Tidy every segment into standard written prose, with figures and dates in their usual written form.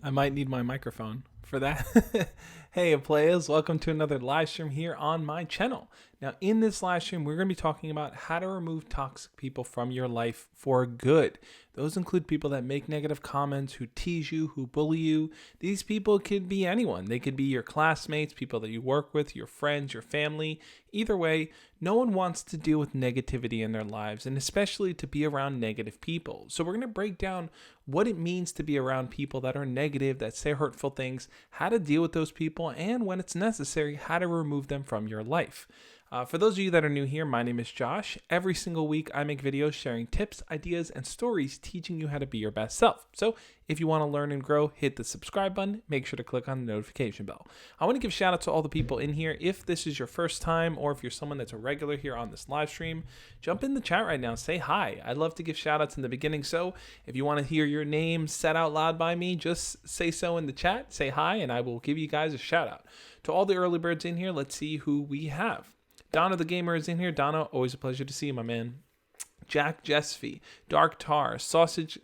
I might need my microphone for that. Hey, players, welcome to another live stream here on my channel. Now, in this live stream, we're going to be talking about how to remove toxic people from your life for good. Those include people that make negative comments, who tease you, who bully you. These people could be anyone. They could be your classmates, people that you work with, your friends, your family. Either way, no one wants to deal with negativity in their lives, and especially to be around negative people. So we're going to break down what it means to be around people that are negative, that say hurtful things, how to deal with those people, and when it's necessary, how to remove them from your life. For those of you that are new here, my name is Josh. Every single week, I make videos sharing tips, ideas, and stories teaching you how to be your best self. So if you want to learn and grow, hit the subscribe button. Make sure to click on the notification bell. I want to give shout out to all the people in here. If this is your first time, or if you're someone that's a regular here on this live stream, jump in the chat right now. Say hi. I love to give shout outs in the beginning. So if you want to hear your name said out loud by me, just say so in the chat. Say hi, and I will give you guys a shout out. To all the early birds in here, let's see who we have. Donna the Gamer is in here. Donna, always a pleasure to see you, my man. Jack Jesfi, Dark Tar, Sausage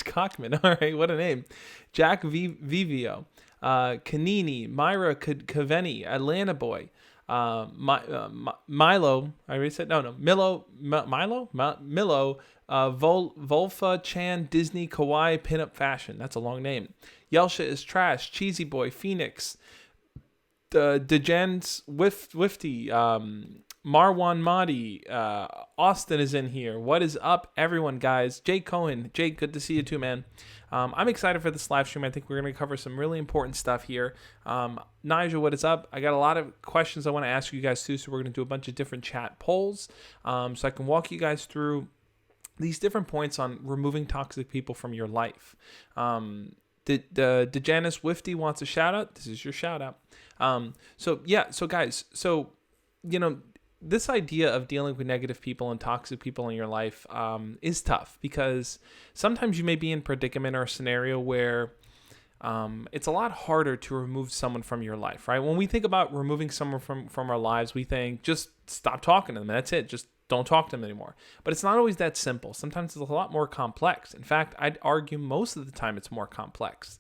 Cockman. All right, what a name. Jack Vivio, Kanini, Myra Kaveni, Atlanta Boy, Milo. I already said Milo, Volfa Chan, Disney Kawaii Pinup Fashion. That's a long name. Yelsha is trash. Cheesy Boy, Phoenix. Dejens Wifty, Marwan Mahdi, Austin is in here. What is up, everyone, guys? Jake Cohen. Jake, good to see you too, man. I'm excited for this live stream. I think we're going to cover some really important stuff here. Nigel, what is up? I got a lot of questions I want to ask you guys too, so we're going to do a bunch of different chat polls so I can walk you guys through these different points on removing toxic people from your life. Janice Wifty wants a shout out. This is your shout out. So guys, this idea of dealing with negative people and toxic people in your life is tough, because sometimes you may be in a predicament or a scenario where it's a lot harder to remove someone from your life, right? When we think about removing someone from our lives, we think just stop talking to them. That's it. Just don't talk to them anymore. But it's not always that simple. Sometimes it's a lot more complex. In fact, I'd argue most of the time it's more complex.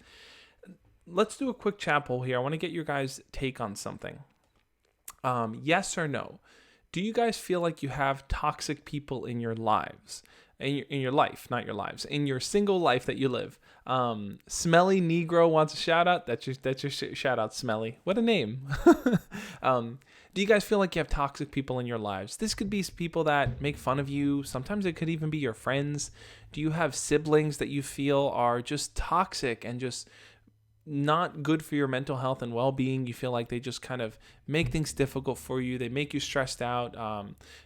Let's do a quick chat poll here. I want to get your guys' take on something. Yes or no? Do you guys feel like you have toxic people in your lives? In your life, not your lives. In your single life that you live. Smelly Negro wants a shout out. That's your shout out, Smelly. What a name. Do you guys feel like you have toxic people in your lives? This could be people that make fun of you. Sometimes it could even be your friends. Do you have siblings that you feel are just toxic and just not good for your mental health and well-being? You feel like they just kind of make things difficult for you. They make you stressed out.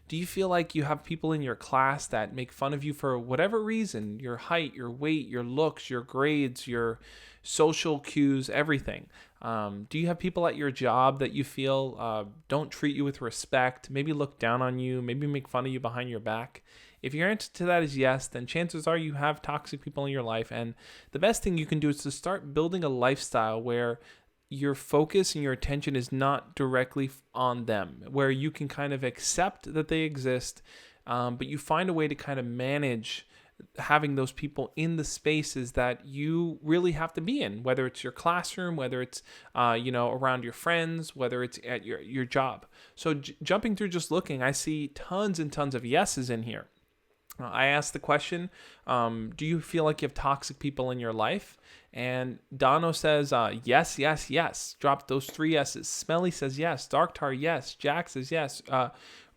Do you feel like you have people in your class that make fun of you for whatever reason? Your height, your weight, your looks, your grades, your social cues, everything. Do you have people at your job that you feel don't treat you with respect, maybe look down on you, maybe make fun of you behind your back? If your answer to that is yes, then chances are you have toxic people in your life. And the best thing you can do is to start building a lifestyle where your focus and your attention is not directly on them, where you can kind of accept that they exist, but you find a way to kind of manage having those people in the spaces that you really have to be in, whether it's your classroom, whether it's around your friends, whether it's at your job. So jumping through, just looking, I see tons and tons of yeses in here. I asked the question, do you feel like you have toxic people in your life? And Dono says, yes, yes, yes. Drop those 3 yeses. Smelly says yes. Dark Tar, yes. Jack says yes.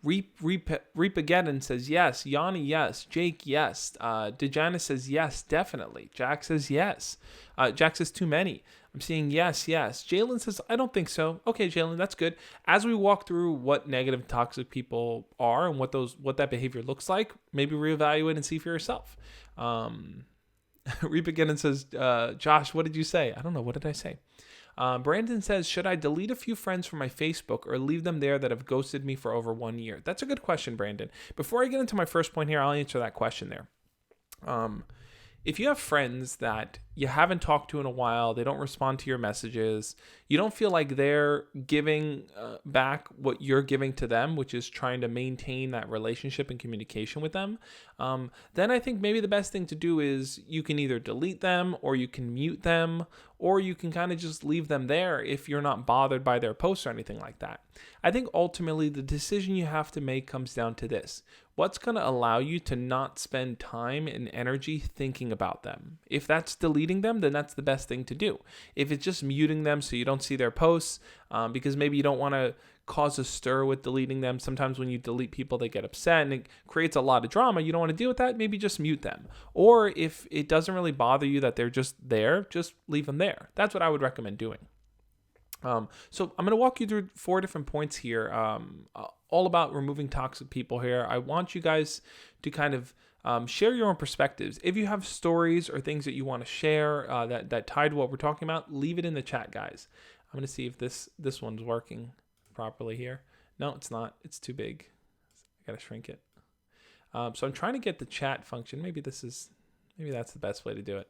Reapageddon says yes. Yanni, yes. Jake, yes. Dejana says yes, definitely. Jack says yes. Jack says too many. I'm seeing yes, yes. Jalen says, I don't think so. Okay, Jalen, that's good. As we walk through what negative toxic people are and what that behavior looks like, maybe reevaluate and see for yourself. Reapageddon says, Josh, what did you say? I don't know. What did I say? Brandon says, should I delete a few friends from my Facebook or leave them there that have ghosted me for over 1 year? That's a good question, Brandon. Before I get into my first point here, I'll answer that question there. If you have friends that you haven't talked to in a while, they don't respond to your messages, you don't feel like they're giving back what you're giving to them, which is trying to maintain that relationship and communication with them, then I think maybe the best thing to do is you can either delete them or you can mute them, or you can kind of just leave them there if you're not bothered by their posts or anything like that. I think ultimately the decision you have to make comes down to this. What's going to allow you to not spend time and energy thinking about them? If that's deleting them, then that's the best thing to do. If it's just muting them so you don't see their posts, because maybe you don't want to cause a stir with deleting them. Sometimes when you delete people, they get upset and it creates a lot of drama. You don't want to deal with that. Maybe just mute them. Or if it doesn't really bother you that they're just there, just leave them there. That's what I would recommend doing. So I'm going to walk you through 4 different points here, all about removing toxic people here. I want you guys to kind of share your own perspectives. If you have stories or things that you want to share that tie to what we're talking about, leave it in the chat, guys. I'm going to see if this one's working properly here. No, it's not. It's too big. I got to shrink it. So I'm trying to get the chat function. Maybe that's the best way to do it.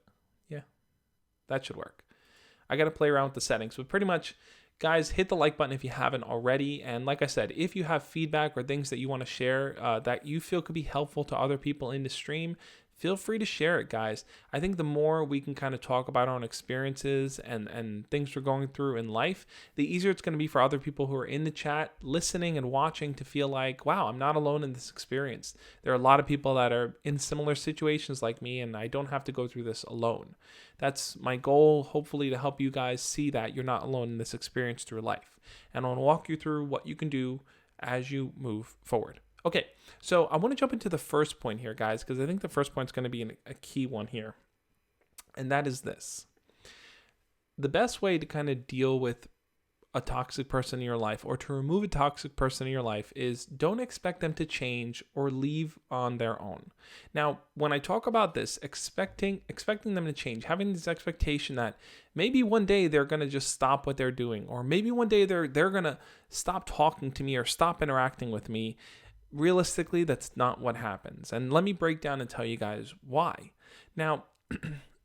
Yeah, that should work. I got to play around with the settings, but pretty much, guys, hit the like button if you haven't already. And like I said, if you have feedback or things that you want to share that you feel could be helpful to other people in the stream, feel free to share it, guys. I think the more we can kind of talk about our own experiences and things we're going through in life, the easier it's going to be for other people who are in the chat, listening and watching, to feel like, wow, I'm not alone in this experience. There are a lot of people that are in similar situations like me, and I don't have to go through this alone. That's my goal, hopefully, to help you guys see that you're not alone in this experience through life. And I want to walk you through what you can do as you move forward. Okay, so I want to jump into the first point here, guys, because I think the first point is going to be a key one here. And that is this. The best way to kind of deal with a toxic person in your life, or to remove a toxic person in your life, is don't expect them to change or leave on their own. Now, when I talk about this, expecting them to change, having this expectation that maybe one day they're going to just stop what they're doing, or maybe one day they're going to stop talking to me or stop interacting with me, realistically, that's not what happens. And let me break down and tell you guys why. Now,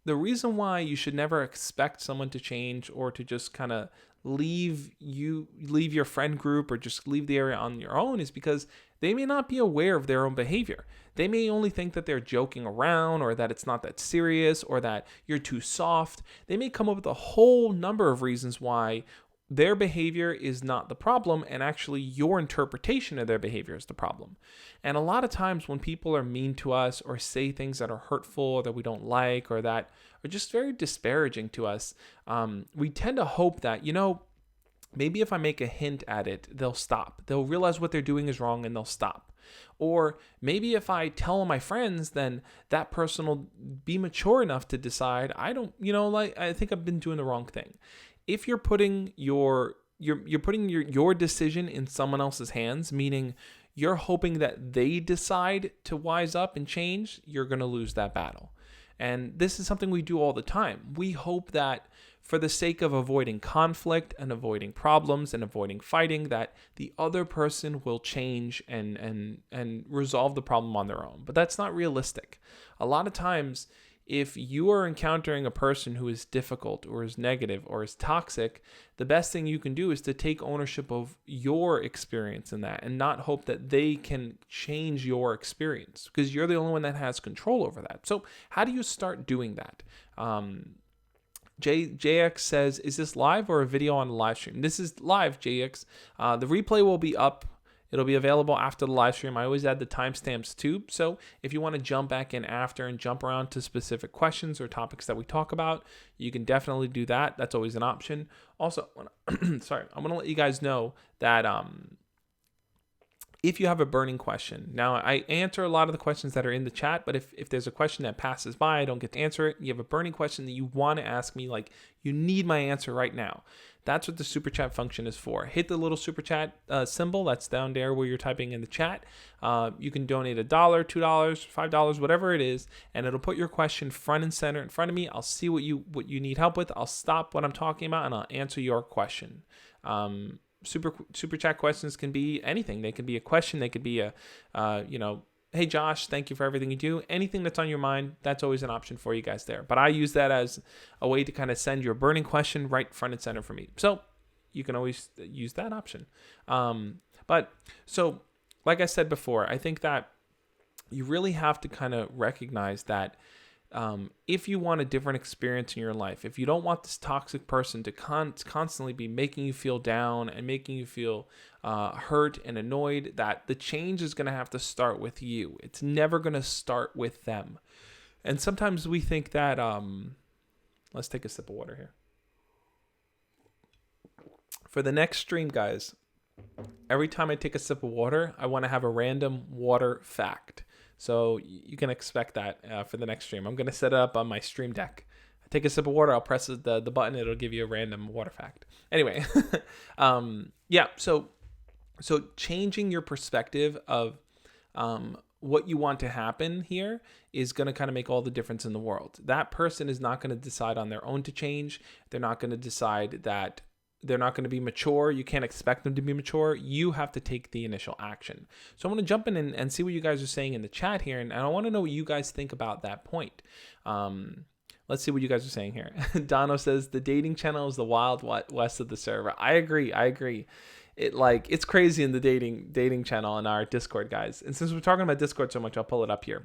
the reason why you should never expect someone to change or to just kind of leave your friend group or just leave the area on your own is because they may not be aware of their own behavior. They may only think that they're joking around, or that it's not that serious, or that you're too soft. They may come up with a whole number of reasons why their behavior is not the problem, and actually your interpretation of their behavior is the problem. And a lot of times when people are mean to us or say things that are hurtful or that we don't like or that are just very disparaging to us, we tend to hope that, maybe if I make a hint at it, they'll stop. They'll realize what they're doing is wrong and they'll stop. Or maybe if I tell my friends, then that person will be mature enough to decide, I think I've been doing the wrong thing. If you're putting your decision in someone else's hands, meaning you're hoping that they decide to wise up and change, you're going to lose that battle. And this is something we do all the time. We hope that for the sake of avoiding conflict and avoiding problems and avoiding fighting, that the other person will change and resolve the problem on their own. But that's not realistic. A lot of times, if you are encountering a person who is difficult or is negative or is toxic, the best thing you can do is to take ownership of your experience in that and not hope that they can change your experience, because you're the only one that has control over that. So how do you start doing that? JX says, is this live or a video on the live stream? This is live, JX. The replay will be up. It'll be available after the live stream. I always add the timestamps too. So if you want to jump back in after and jump around to specific questions or topics that we talk about, you can definitely do that. That's always an option. Also, I'm going to let you guys know that if you have a burning question. Now, I answer a lot of the questions that are in the chat, but if there's a question that passes by, I don't get to answer it, you have a burning question that you want to ask me, like you need my answer right now, that's what the super chat function is for. Hit the little super chat symbol that's down there where you're typing in the chat. You can donate $1, $2, $5, whatever it is, and it'll put your question front and center in front of me. I'll see what you need help with. I'll stop what I'm talking about and I'll answer your question. Super chat questions can be anything. They can be a question. They could be hey, Josh, thank you for everything you do. Anything that's on your mind, that's always an option for you guys there. But I use that as a way to kind of send your burning question right front and center for me. So you can always use that option. But so, like I said before, I think that you really have to kind of recognize that if you want a different experience in your life, if you don't want this toxic person to constantly be making you feel down and making you feel hurt and annoyed, that the change is going to have to start with you. It's never going to start with them. And sometimes we think that, let's take a sip of water here. For the next stream, guys, every time I take a sip of water, I want to have a random water fact. So you can expect that for the next stream. I'm going to set it up on my stream deck. I take a sip of water, I'll press the button, it'll give you a random water fact. Anyway, so changing your perspective of what you want to happen here is going to kind of make all the difference in the world. That person is not going to decide on their own to change. They're not going to decide that they're not going to be mature. You can't expect them to be mature. You have to take the initial action. So I'm going to jump in and see what you guys are saying in the chat here. And I want to know what you guys think about that point. Let's see what you guys are saying here. Dono says the dating channel is the wild west of the server. I agree. It's crazy in the dating channel in our Discord, guys. And since we're talking about Discord so much, I'll pull it up here.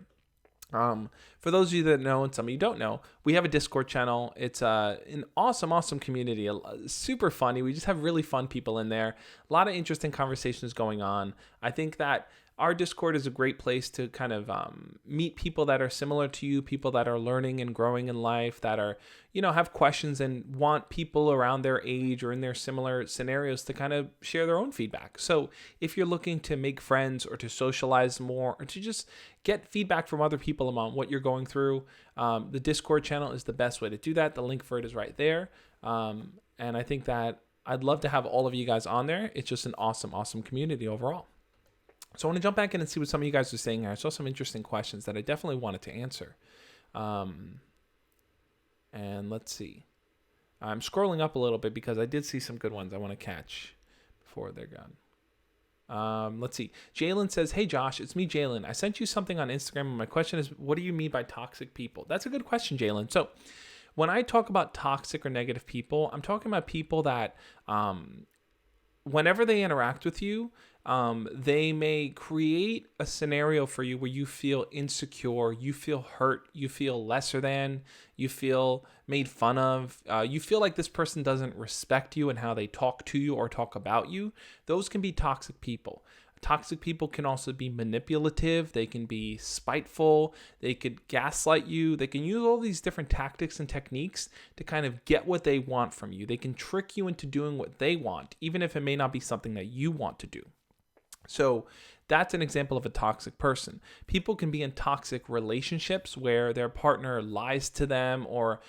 For those of you that know and some of you don't know, we have a Discord channel. It's an awesome community, super funny. We just have really fun people in there. A lot of interesting conversations going on. I think that our Discord is a great place to kind of meet people that are similar to you, people that are learning and growing in life, that are, have questions and want people around their age or in their similar scenarios to kind of share their own feedback. So if you're looking to make friends or to socialize more or to just get feedback from other people about what you're going through, the Discord channel is the best way to do that. The link for it is right there. And I think that I'd love to have all of you guys on there. It's just an awesome community overall. So I want to jump back in and see what some of you guys are saying here. I saw some interesting questions that I definitely wanted to answer. And let's see. I'm scrolling up a little bit because I did see some good ones I want to catch before they're gone. Let's see. Jalen says, hey, Josh, it's me, Jalen. I sent you something on Instagram, and my question is, what do you mean by toxic people? That's a good question, Jalen. So when I talk about toxic or negative people, I'm talking about people that whenever they interact with you, they may create a scenario for you where you feel insecure, you feel hurt, you feel lesser than, you feel made fun of, you feel like this person doesn't respect you and how they talk to you or talk about you. Those can be toxic people. Toxic people can also be manipulative. They can be spiteful. They could gaslight you. They can use all these different tactics and techniques to kind of get what they want from you. They can trick you into doing what they want, even if it may not be something that you want to do. So that's an example of a toxic person. People can be in toxic relationships where their partner lies to them or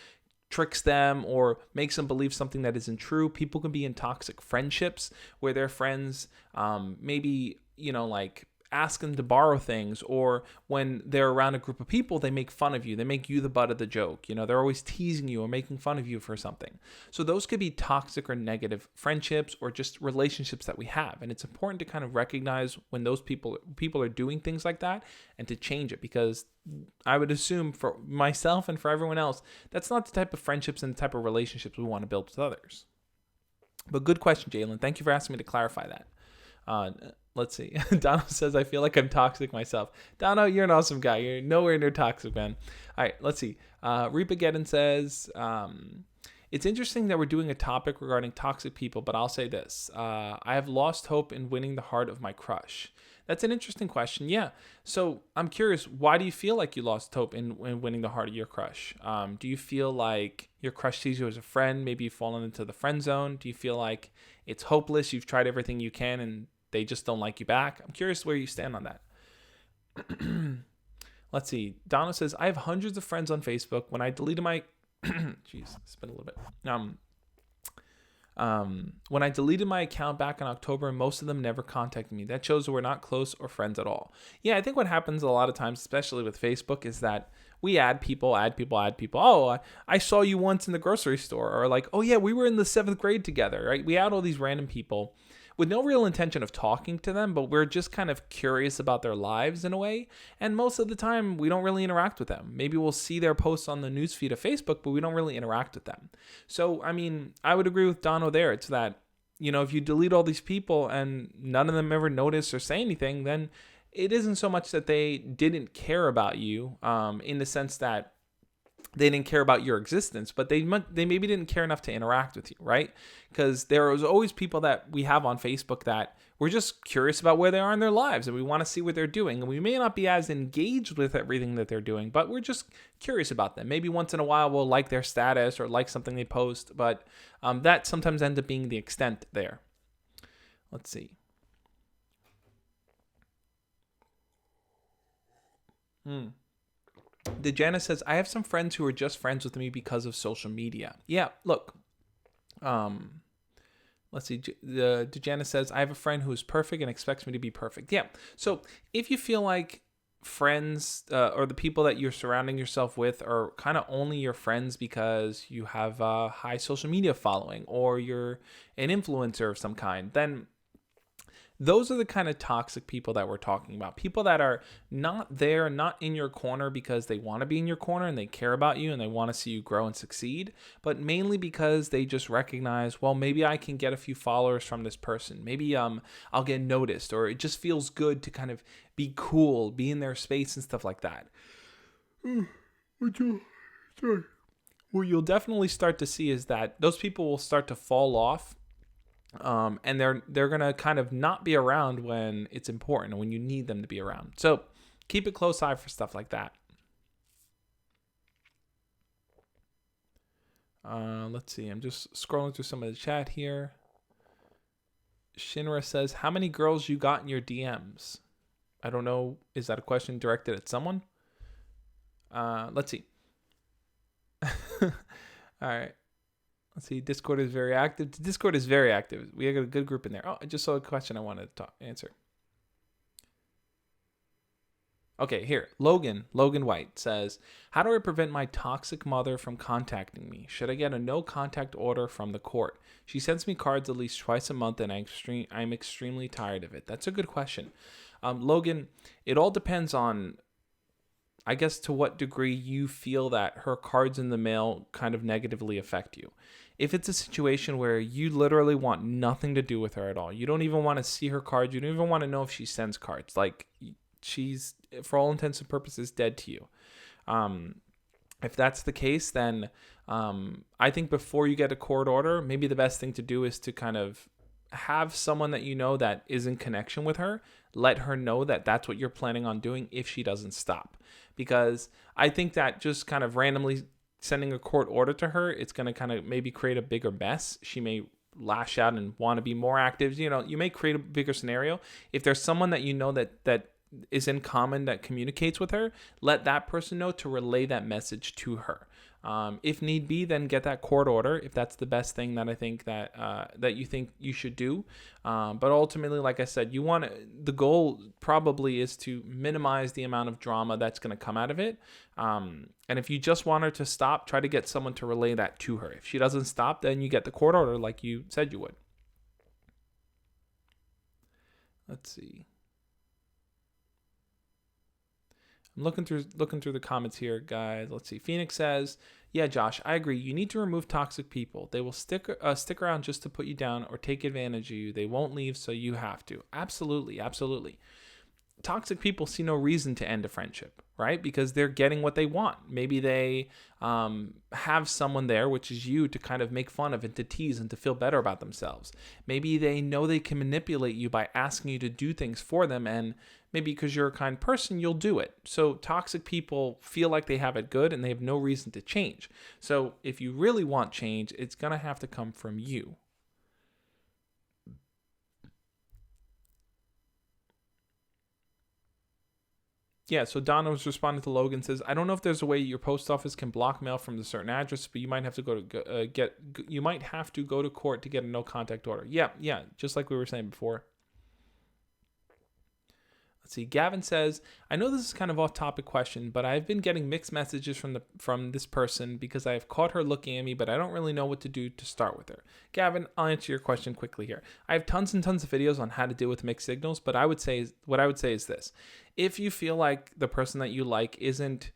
tricks them or makes them believe something that isn't true. People can be in toxic friendships where their friends maybe, like ask them to borrow things, or when they're around a group of people, they make fun of you. They make you the butt of the joke. They're always teasing you or making fun of you for something. So those could be toxic or negative friendships or just relationships that we have. And it's important to kind of recognize when those people are doing things like that and to change it, because I would assume for myself and for everyone else, that's not the type of friendships and the type of relationships we want to build with others. But good question, Jalen. Thank you for asking me to clarify that. Let's see. Dono says, I feel like I'm toxic myself. Dono, you're an awesome guy. You're nowhere near toxic, man. All right, let's see. Reepageddon says, it's interesting that we're doing a topic regarding toxic people, but I'll say this. I have lost hope in winning the heart of my crush. That's an interesting question. Yeah. So I'm curious, why do you feel like you lost hope in winning the heart of your crush? Do you feel like your crush sees you as a friend? Maybe you've fallen into the friend zone. Do you feel like it's hopeless? You've tried everything you can and they just don't like you back? I'm curious where you stand on that. Let's see. Donna says, I have hundreds of friends on Facebook. When I deleted my... Jeez, it's been a little bit. When I deleted my account back in October, most of them never contacted me. That shows that we're not close or friends at all. Yeah, I think what happens a lot of times, especially with Facebook, is that we add people. Oh, I saw you once in the grocery store. Or like, oh yeah, we were in the 7th grade together, right? We add all these random people. with no real intention of talking to them, but we're just kind of curious about their lives in a way. And most of the time, we don't really interact with them. Maybe we'll see their posts on the newsfeed of Facebook, but we don't really interact with them. So, I mean, I would agree with Dono there. It's that, if you delete all these people and none of them ever notice or say anything, then it isn't so much that they didn't care about you, in the sense that they didn't care about your existence, but they maybe didn't care enough to interact with you, right? Because there is always people that we have on Facebook that we're just curious about where they are in their lives, and we want to see what they're doing. And we may not be as engaged with everything that they're doing, but we're just curious about them. Maybe once in a while we'll like their status or like something they post, but that sometimes ends up being the extent there. Let's see. Dejana says, I have some friends who are just friends with me because of social media. Yeah, look. Let's see. Dejana says, I have a friend who is perfect and expects me to be perfect. Yeah. So if you feel like friends or the people that you're surrounding yourself with are kind of only your friends because you have a high social media following or you're an influencer of some kind, then those are the kind of toxic people that we're talking about. People that are not there, not in your corner because they want to be in your corner and they care about you and they want to see you grow and succeed, but mainly because they just recognize, well, maybe I can get a few followers from this person. Maybe I'll get noticed, or it just feels good to kind of be cool, be in their space and stuff like that. What you'll definitely start to see is that those people will start to fall off. And they're going to kind of not be around when it's important and when you need them to be around. So keep a close eye for stuff like that. Let's see. I'm just scrolling through some of the chat here. Shinra says, how many girls you got in your DMs? I don't know. Is that a question directed at someone? Let's see. All right. Let's see. Discord is very active. Discord is very active. We have a good group in there. Oh, I just saw a question I wanted to answer. Okay, here. Logan White says, how do I prevent my toxic mother from contacting me? Should I get a no contact order from the court? She sends me cards at least twice a month and I'm extremely tired of it. That's a good question. Logan, it all depends on, I guess, to what degree you feel that her cards in the mail kind of negatively affect you. If it's a situation where you literally want nothing to do with her at all, you don't even want to see her cards, you don't even want to know if she sends cards, like she's, for all intents and purposes, dead to you. If that's the case, then I think before you get a court order, maybe the best thing to do is to kind of have someone that you know that is in connection with her, let her know that that's what you're planning on doing if she doesn't stop. Because I think that just kind of randomly sending a court order to her, it's going to kind of maybe create a bigger mess. She may lash out and want to be more active. You may create a bigger scenario. If there's someone that you know that is in common that communicates with her, let that person know to relay that message to her. If need be, then get that court order if that's the best thing that I think that you think you should do. But ultimately, like I said, the goal probably is to minimize the amount of drama that's going to come out of it. And if you just want her to stop, try to get someone to relay that to her. If she doesn't stop, then you get the court order like you said you would. Let's see. I'm looking through the comments here, guys. Let's see. Phoenix says, yeah, Josh, I agree. You need to remove toxic people. They will stick around just to put you down or take advantage of you. They won't leave, so you have to. Absolutely, absolutely. Toxic people see no reason to end a friendship, right? Because they're getting what they want. Maybe they have someone there, which is you, to kind of make fun of and to tease and to feel better about themselves. Maybe they know they can manipulate you by asking you to do things for them, and maybe because you're a kind person, you'll do it. So toxic people feel like they have it good and they have no reason to change. So if you really want change, it's going to have to come from you. Yeah, so Donna was responding to Logan, says, I don't know if there's a way your post office can block mail from a certain address, but you might have to go to court to get a no contact order. Yeah, just like we were saying before. Let's see. Gavin says, I know this is kind of off-topic question, but I've been getting mixed messages from this person because I have caught her looking at me, but I don't really know what to do to start with her. Gavin, I'll answer your question quickly here. I have tons and tons of videos on how to deal with mixed signals, but what I would say is this. If you feel like the person that you like isn't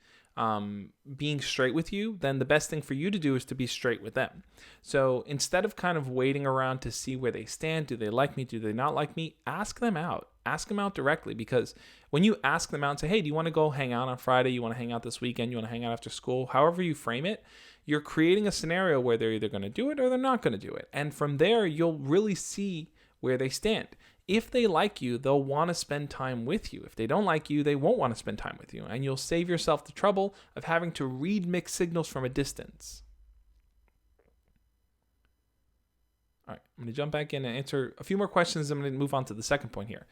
being straight with you, then the best thing for you to do is to be straight with them. So instead of kind of waiting around to see where they stand, do they like me, do they not like me, ask them out. Ask them out directly, because when you ask them out and say, hey, do you want to go hang out on Friday? You want to hang out this weekend? You want to hang out after school? However you frame it, you're creating a scenario where they're either going to do it or they're not going to do it. And from there, you'll really see where they stand. If they like you, they'll want to spend time with you. If they don't like you, they won't want to spend time with you. And you'll save yourself the trouble of having to read mixed signals from a distance. All right, I'm going to jump back in and answer a few more questions. I'm going to move on to the second point here.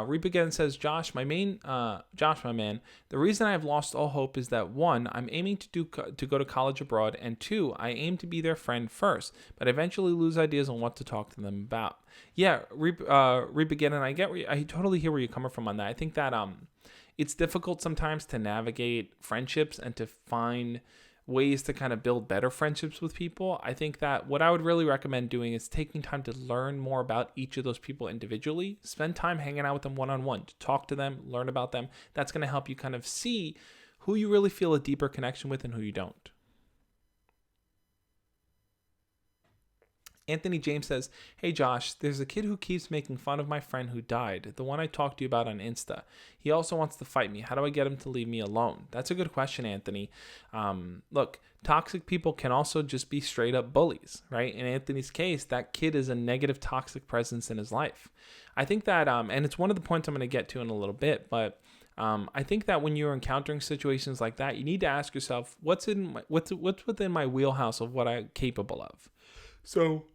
Reap again says, Josh, my man, the reason I have lost all hope is that 1, I'm aiming to go to college abroad, and 2, I aim to be their friend first, but eventually lose ideas on what to talk to them about. Yeah, Reap again, and I totally hear where you're coming from on that. I think that it's difficult sometimes to navigate friendships and to find ways to kind of build better friendships with people. I think that what I would really recommend doing is taking time to learn more about each of those people individually. Spend time hanging out with them one-on-one, to talk to them, learn about them. That's going to help you kind of see who you really feel a deeper connection with and who you don't. Anthony James says, hey Josh, there's a kid who keeps making fun of my friend who died, the one I talked to you about on Insta. He also wants to fight me. How do I get him to leave me alone? That's a good question, Anthony. Look, toxic people can also just be straight up bullies, right? In Anthony's case, that kid is a negative toxic presence in his life. I think that, and it's one of the points I'm going to get to in a little bit, but I think that when you're encountering situations like that, you need to ask yourself, what's within my wheelhouse of what I'm capable of? So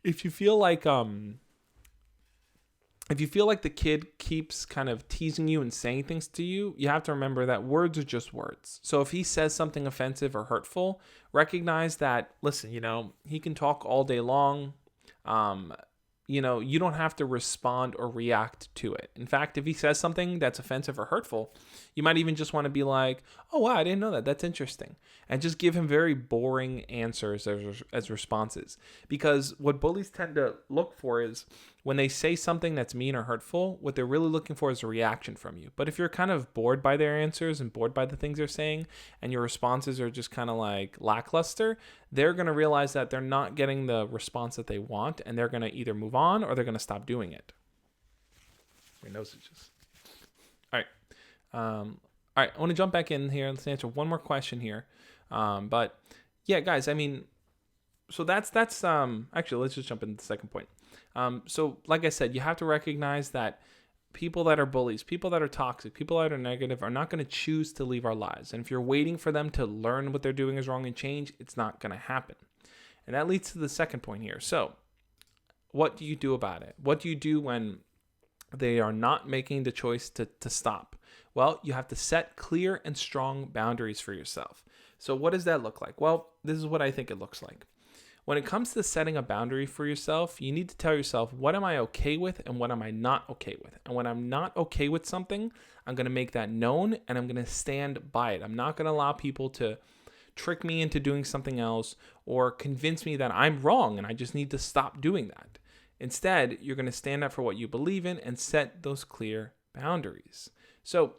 if you feel like the kid keeps kind of teasing you and saying things to you, you have to remember that words are just words. So if he says something offensive or hurtful, recognize that, listen, he can talk all day long. You don't have to respond or react to it. In fact, if he says something that's offensive or hurtful, you might even just want to be like, oh, wow, I didn't know that. That's interesting. And just give him very boring answers as responses. Because what bullies tend to look for is when they say something that's mean or hurtful, what they're really looking for is a reaction from you. But if you're kind of bored by their answers and bored by the things they're saying, and your responses are just kind of like lackluster, they're going to realize that they're not getting the response that they want, and they're going to either move on or they're going to stop doing it. My nose is just... All right, I want to jump back in here. Let's answer one more question here. But yeah, guys, so that's actually, let's just jump into the second point. So like I said, you have to recognize that people that are bullies, people that are toxic, people that are negative are not going to choose to leave our lives. And if you're waiting for them to learn what they're doing is wrong and change, it's not going to happen. And that leads to the second point here. So what do you do about it? What do you do when they are not making the choice to stop? Well, you have to set clear and strong boundaries for yourself. So what does that look like? Well, this is what I think it looks like. When it comes to setting a boundary for yourself, you need to tell yourself, what am I okay with and what am I not okay with? And when I'm not okay with something, I'm going to make that known and I'm going to stand by it. I'm not going to allow people to trick me into doing something else or convince me that I'm wrong and I just need to stop doing that. Instead, you're going to stand up for what you believe in and set those clear boundaries. So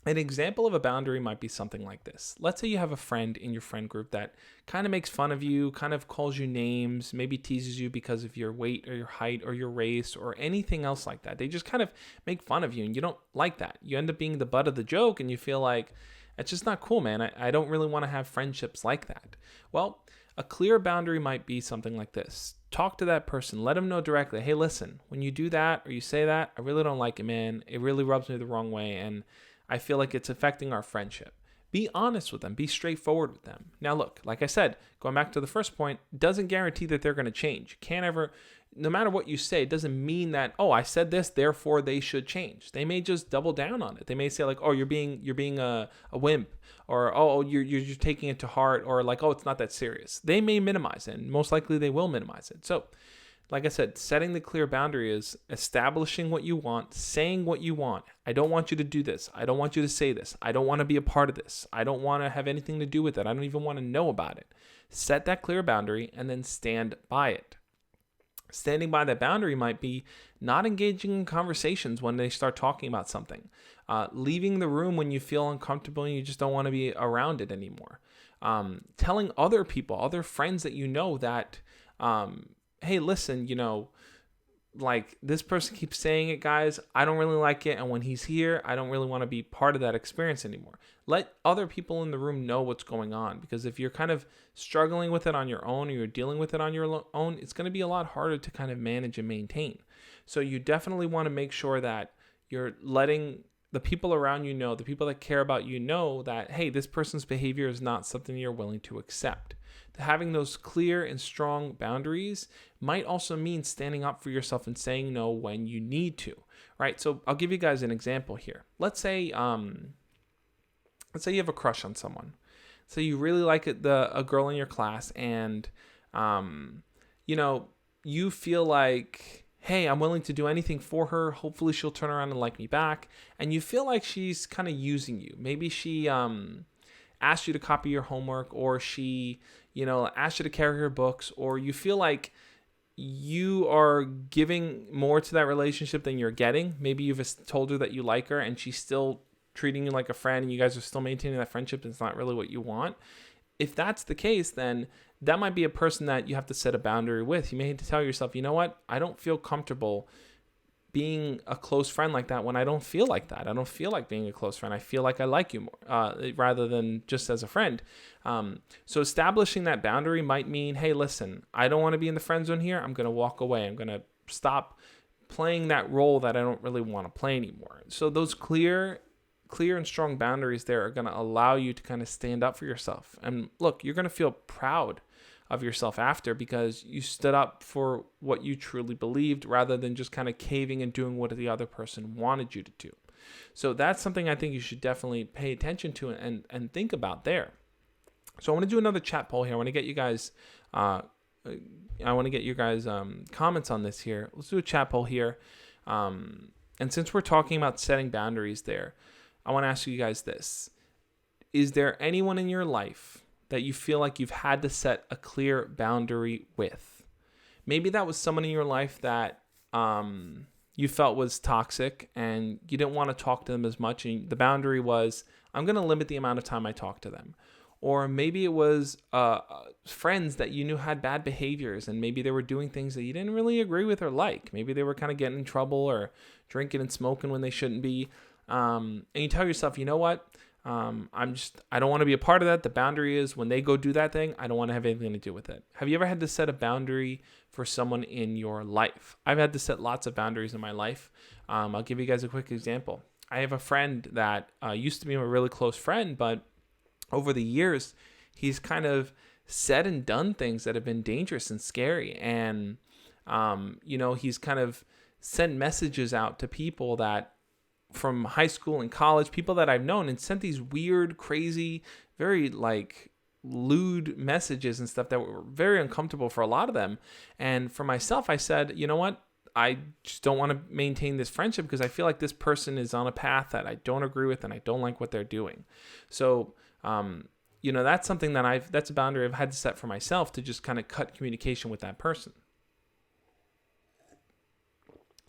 an example of a boundary might be something like this. Let's say you have a friend in your friend group that kind of makes fun of you, kind of calls you names, maybe teases you because of your weight or your height or your race or anything else like that. They just kind of make fun of you and you don't like that. You end up being the butt of the joke and you feel like, it's just not cool, man. I don't really want to have friendships like that. Well, a clear boundary might be something like this. Talk to that person. Let them know directly, hey, listen, when you do that or you say that, I really don't like it, man. It really rubs me the wrong way and I feel like it's affecting our friendship. Be honest with them. Be straightforward with them. Now, look, like I said, going back to the first point, doesn't guarantee that they're going to change. Can't ever, no matter what you say, it doesn't mean that, oh, I said this, therefore they should change. They may just double down on it. They may say like, oh, you're being a wimp, or oh, you're taking it to heart, or like, oh, it's not that serious. They may minimize it, and most likely they will minimize it. So like I said, setting the clear boundary is establishing what you want, saying what you want. I don't want you to do this. I don't want you to say this. I don't want to be a part of this. I don't want to have anything to do with it. I don't even want to know about it. Set that clear boundary and then stand by it. Standing by that boundary might be not engaging in conversations when they start talking about something. Leaving the room when you feel uncomfortable and you just don't want to be around it anymore. Telling other people, other friends that you know that, hey, listen, like this person keeps saying it, guys, I don't really like it. And when he's here, I don't really want to be part of that experience anymore. Let other people in the room know what's going on, because if you're kind of struggling with it on your own or you're dealing with it on your own, it's going to be a lot harder to kind of manage and maintain. So you definitely want to make sure that you're letting the people around you know, the people that care about you know that, hey, this person's behavior is not something you're willing to accept. Having those clear and strong boundaries might also mean standing up for yourself and saying no when you need to, right? So I'll give you guys an example here. Let's say you have a crush on someone. So you really like a girl in your class, and you feel like, hey, I'm willing to do anything for her. Hopefully she'll turn around and like me back. And you feel like she's kind of using you. Maybe she asked you to copy your homework, or she asked you to carry her books, or you feel like you are giving more to that relationship than you're getting. Maybe you've told her that you like her and she's still treating you like a friend, and you guys are still maintaining that friendship, and it's not really what you want. If that's the case, then that might be a person that you have to set a boundary with. You may have to tell yourself, you know what? I don't feel comfortable being a close friend like that when I don't feel like that. I don't feel like being a close friend. I feel like I like you more, rather than just as a friend. So establishing that boundary might mean, hey, listen, I don't want to be in the friend zone here. I'm going to walk away. I'm going to stop playing that role that I don't really want to play anymore. So those clear and strong boundaries there are going to allow you to kind of stand up for yourself. And look, you're going to feel proud of yourself after, because you stood up for what you truly believed rather than just kind of caving and doing what the other person wanted you to do. So that's something I think you should definitely pay attention to and think about there. So I want to do another chat poll here. I want to get you guys comments on this here. Let's do a chat poll here. And since we're talking about setting boundaries there, I want to ask you guys this. Is there anyone in your life that you feel like you've had to set a clear boundary with? Maybe that was someone in your life that you felt was toxic and you didn't want to talk to them as much, and the boundary was, I'm going to limit the amount of time I talk to them. Or maybe it was friends that you knew had bad behaviors, and maybe they were doing things that you didn't really agree with or like. Maybe they were kind of getting in trouble or drinking and smoking when they shouldn't be. And you tell yourself, you know what? I don't want to be a part of that. The boundary is, when they go do that thing, I don't want to have anything to do with it. Have you ever had to set a boundary for someone in your life? I've had to set lots of boundaries in my life. I'll give you guys a quick example. I have a friend that used to be a really close friend, but over the years, he's kind of said and done things that have been dangerous and scary. And, he's kind of sent messages out to people that from high school and college, people that I've known, and sent these weird, crazy, very lewd messages and stuff that were very uncomfortable for a lot of them. And for myself, I said, you know what? I just don't want to maintain this friendship because I feel like this person is on a path that I don't agree with and I don't like what they're doing. So, that's something that's a boundary I've had to set for myself, to just kind of cut communication with that person.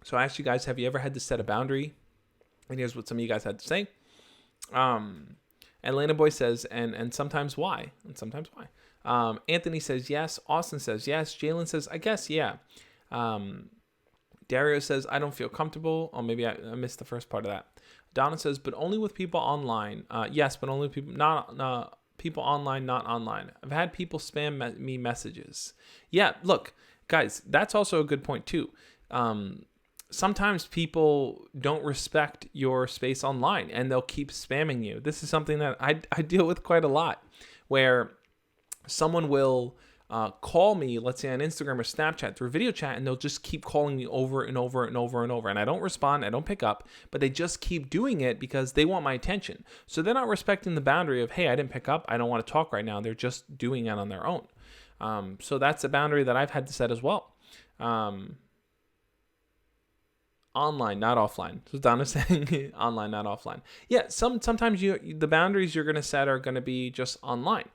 So I asked you guys, have you ever had to set a boundary? And here's what some of you guys had to say. Atlanta Boy says, and sometimes why? And sometimes why? Anthony says yes. Austin says yes. Jalen says, I guess, yeah. Dario says, I don't feel comfortable. Oh, maybe I missed the first part of that. Donna says, but only with people online. Yes, but only with people, not people online, not online. I've had people spam me messages. Yeah, look, guys, that's also a good point too. Sometimes people don't respect your space online and they'll keep spamming you. This is something that I deal with quite a lot, where someone will call me, let's say on Instagram or Snapchat through video chat, and they'll just keep calling me over and over and over and over. And I don't respond, I don't pick up, but they just keep doing it because they want my attention. So they're not respecting the boundary of, hey, I didn't pick up, I don't want to talk right now. They're just doing it on their own. So that's a boundary that I've had to set as well. Online, not offline. So Donna's saying online, not offline. Yeah, sometimes the boundaries you're going to set are going to be just online.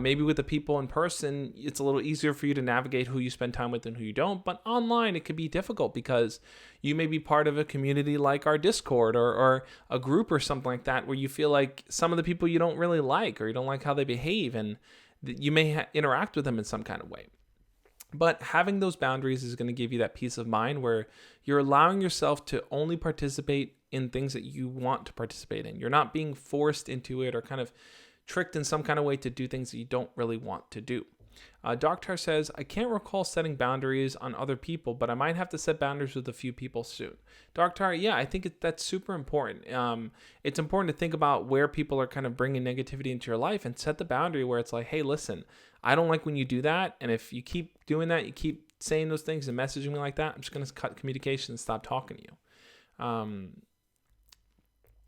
Maybe with the people in person, it's a little easier for you to navigate who you spend time with and who you don't. But online, it can be difficult because you may be part of a community like our Discord or a group or something like that where you feel like some of the people you don't really like or you don't like how they behave, and you may interact with them in some kind of way. But having those boundaries is going to give you that peace of mind where you're allowing yourself to only participate in things that you want to participate in. You're not being forced into it or kind of tricked in some kind of way to do things that you don't really want to do. Doctor says, I can't recall setting boundaries on other people, but I might have to set boundaries with a few people soon. Doctor, yeah, I think that's super important. It's important to think about where people are kind of bringing negativity into your life and set the boundary where it's like, hey, listen, I don't like when you do that. And if you keep doing that, you keep saying those things and messaging me like that, I'm just going to cut communication and stop talking to you.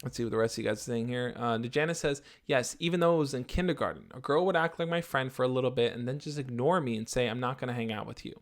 Let's see what the rest of you guys are saying here. Janice says, yes, even though it was in kindergarten, a girl would act like my friend for a little bit and then just ignore me and say, I'm not going to hang out with you.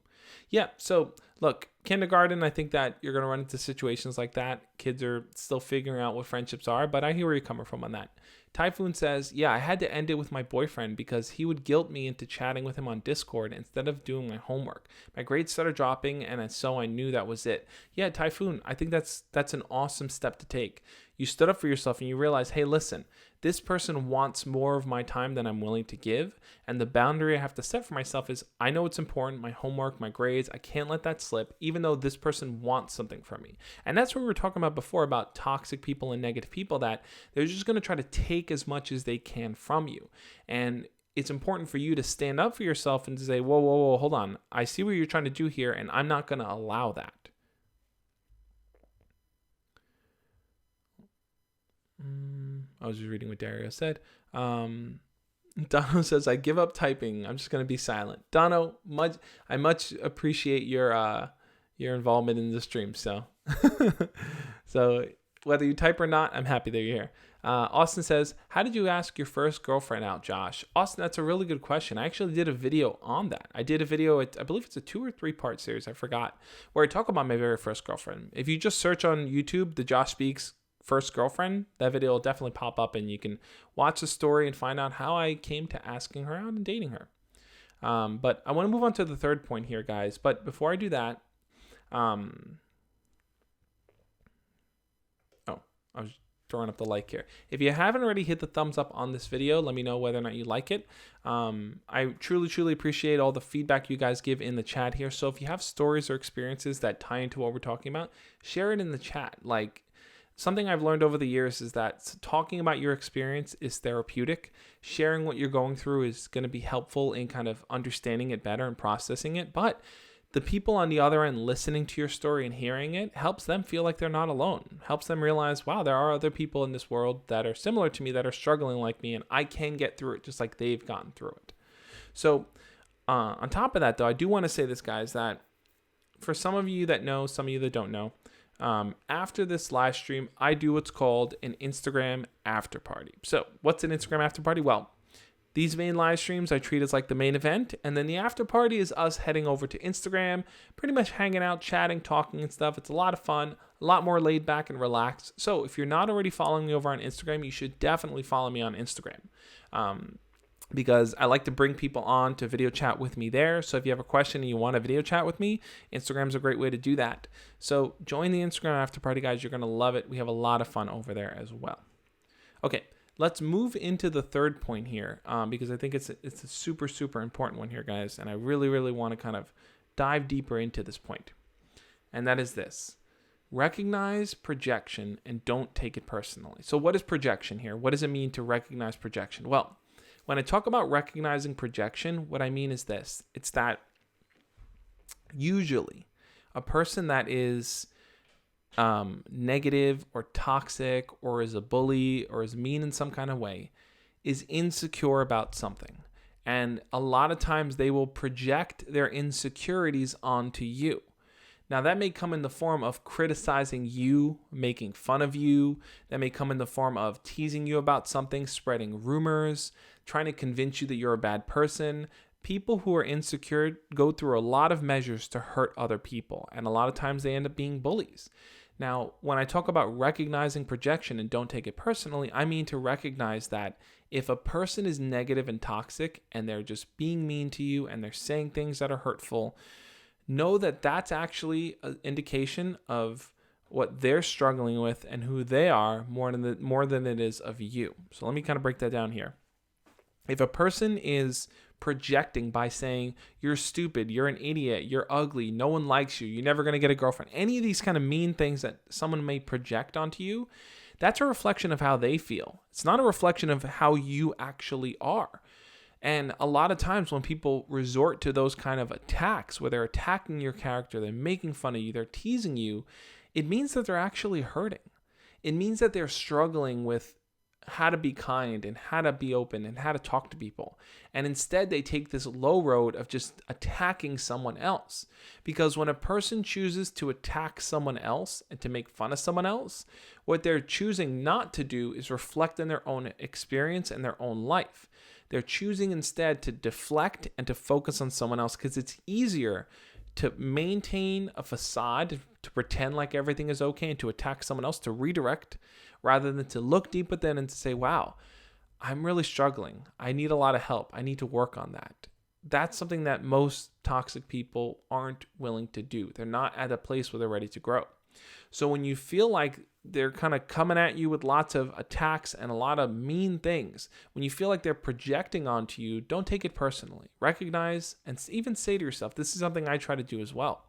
Yeah, so look, kindergarten, I think that you're going to run into situations like that. Kids are still figuring out what friendships are, but I hear where you're coming from on that. Typhoon says, yeah, I had to end it with my boyfriend because he would guilt me into chatting with him on Discord instead of doing my homework. My grades started dropping, and so I knew that was it. Yeah, Typhoon, I think that's an awesome step to take. You stood up for yourself and you realize, hey, listen, this person wants more of my time than I'm willing to give. And the boundary I have to set for myself is I know it's important, my homework, my grades, I can't let that slip, even though this person wants something from me. And that's what we were talking about before about toxic people and negative people, that they're just going to try to take as much as they can from you. And it's important for you to stand up for yourself and to say, whoa, hold on. I see what you're trying to do here, and I'm not going to allow that. I was just reading what Dario said. Dono says, I give up typing. I'm just going to be silent. Dono, I much appreciate your involvement in the stream. So, so whether you type or not, I'm happy that you're here. Austin says, how did you ask your first girlfriend out, Josh? Austin, that's a really good question. I actually did a video on that. I did a video, I believe it's a 2 or 3 part series, I forgot, where I talk about my very first girlfriend. If you just search on YouTube, the Josh Speaks first girlfriend, that video will definitely pop up and you can watch the story and find out how I came to asking her out and dating her. But I want to move on to the third point here, guys. But before I do that, I was throwing up the like here. If you haven't already hit the thumbs up on this video, let me know whether or not you like it. I truly appreciate all the feedback you guys give in the chat here. So if you have stories or experiences that tie into what we're talking about, share it in the chat. Like, something I've learned over the years is that talking about your experience is therapeutic. Sharing what you're going through is going to be helpful in kind of understanding it better and processing it. But the people on the other end listening to your story and hearing it helps them feel like they're not alone. Helps them realize, wow, there are other people in this world that are similar to me, that are struggling like me, and I can get through it just like they've gotten through it. So on top of that, though, I do want to say this, guys, that for some of you that know, some of you that don't know, after this live stream, I do what's called an Instagram after party. So what's an Instagram after party? Well, these main live streams I treat as like the main event, and then the after party is us heading over to Instagram, pretty much hanging out, chatting, talking and stuff. It's a lot of fun, a lot more laid back and relaxed. So if you're not already following me over on Instagram, you should definitely follow me on Instagram. Because I like to bring people on to video chat with me there. So if you have a question and you want a video chat with me, Instagram's a great way to do that. So join the Instagram after party, guys. You're going to love it. We have a lot of fun over there as well. Okay, let's move into the third point here, because I think it's a super important one here, guys. And I really want to kind of dive deeper into this point. And that is this. Recognize projection and don't take it personally. So what is projection here? What does it mean to recognize projection? Well, when I talk about recognizing projection, what I mean is this. It's that usually a person that is negative or toxic or is a bully or is mean in some kind of way is insecure about something. And a lot of times they will project their insecurities onto you. Now, that may come in the form of criticizing you, making fun of you. That may come in the form of teasing you about something, spreading rumors, trying to convince you that you're a bad person, People who are insecure go through a lot of measures to hurt other people, and a lot of times they end up being bullies. Now, when I talk about recognizing projection and don't take it personally, I mean to recognize that if a person is negative and toxic and they're just being mean to you and they're saying things that are hurtful, know that that's actually an indication of what they're struggling with and who they are more than it is of you. So let me kind of break that down here. If a person is projecting by saying, you're stupid, you're an idiot, you're ugly, no one likes you, you're never going to get a girlfriend, any of these kind of mean things that someone may project onto you, that's a reflection of how they feel. It's not a reflection of how you actually are. And a lot of times when people resort to those kind of attacks, where they're attacking your character, they're making fun of you, they're teasing you, it means that they're actually hurting. It means that they're struggling with how to be kind and how to be open and how to talk to people. And instead they take this low road of just attacking someone else. Because when a person chooses to attack someone else and to make fun of someone else, what they're choosing not to do is reflect on their own experience and their own life. They're choosing instead to deflect and to focus on someone else, because it's easier to maintain a facade, to pretend like everything is okay, and to attack someone else, to redirect, rather than to look deep within and to say, wow, I'm really struggling. I need a lot of help. I need to work on that. That's something that most toxic people aren't willing to do. They're not at a place where they're ready to grow. So when you feel like they're kind of coming at you with lots of attacks and a lot of mean things, when you feel like they're projecting onto you, don't take it personally. Recognize and even say to yourself, this is something I try to do as well.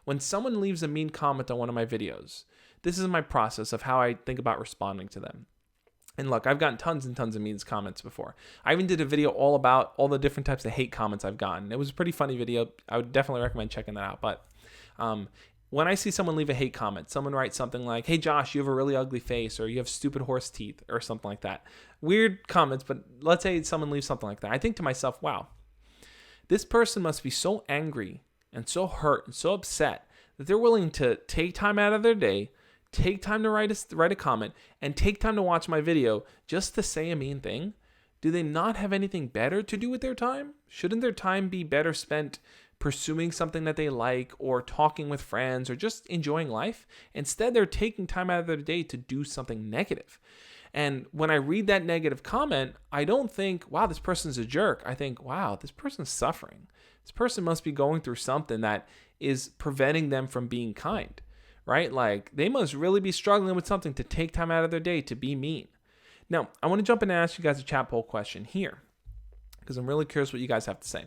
When someone leaves a mean comment on one of my videos, this is my process of how I think about responding to them. And look, I've gotten tons and tons of mean comments before. I even did a video all about all the different types of hate comments I've gotten. It was a pretty funny video. I would definitely recommend checking that out. But when I see someone leave a hate comment, someone writes something like, hey Josh, you have a really ugly face, or you have stupid horse teeth, or something like that. Weird comments, but let's say someone leaves something like that. I think to myself, wow, this person must be so angry and so hurt and so upset that they're willing to take time out of their day, take time to write a comment, and take time to watch my video just to say a mean thing. Do they not have anything better to do with their time? Shouldn't their time be better spent pursuing something that they like, or talking with friends, or just enjoying life? Instead, they're taking time out of their day to do something negative. And when I read that negative comment, I don't think, wow, this person's a jerk. I think, wow, this person's suffering. This person must be going through something that is preventing them from being kind, right? Like, they must really be struggling with something to take time out of their day to be mean. Now, I want to jump in and ask you guys a chat poll question here, because I'm really curious what you guys have to say.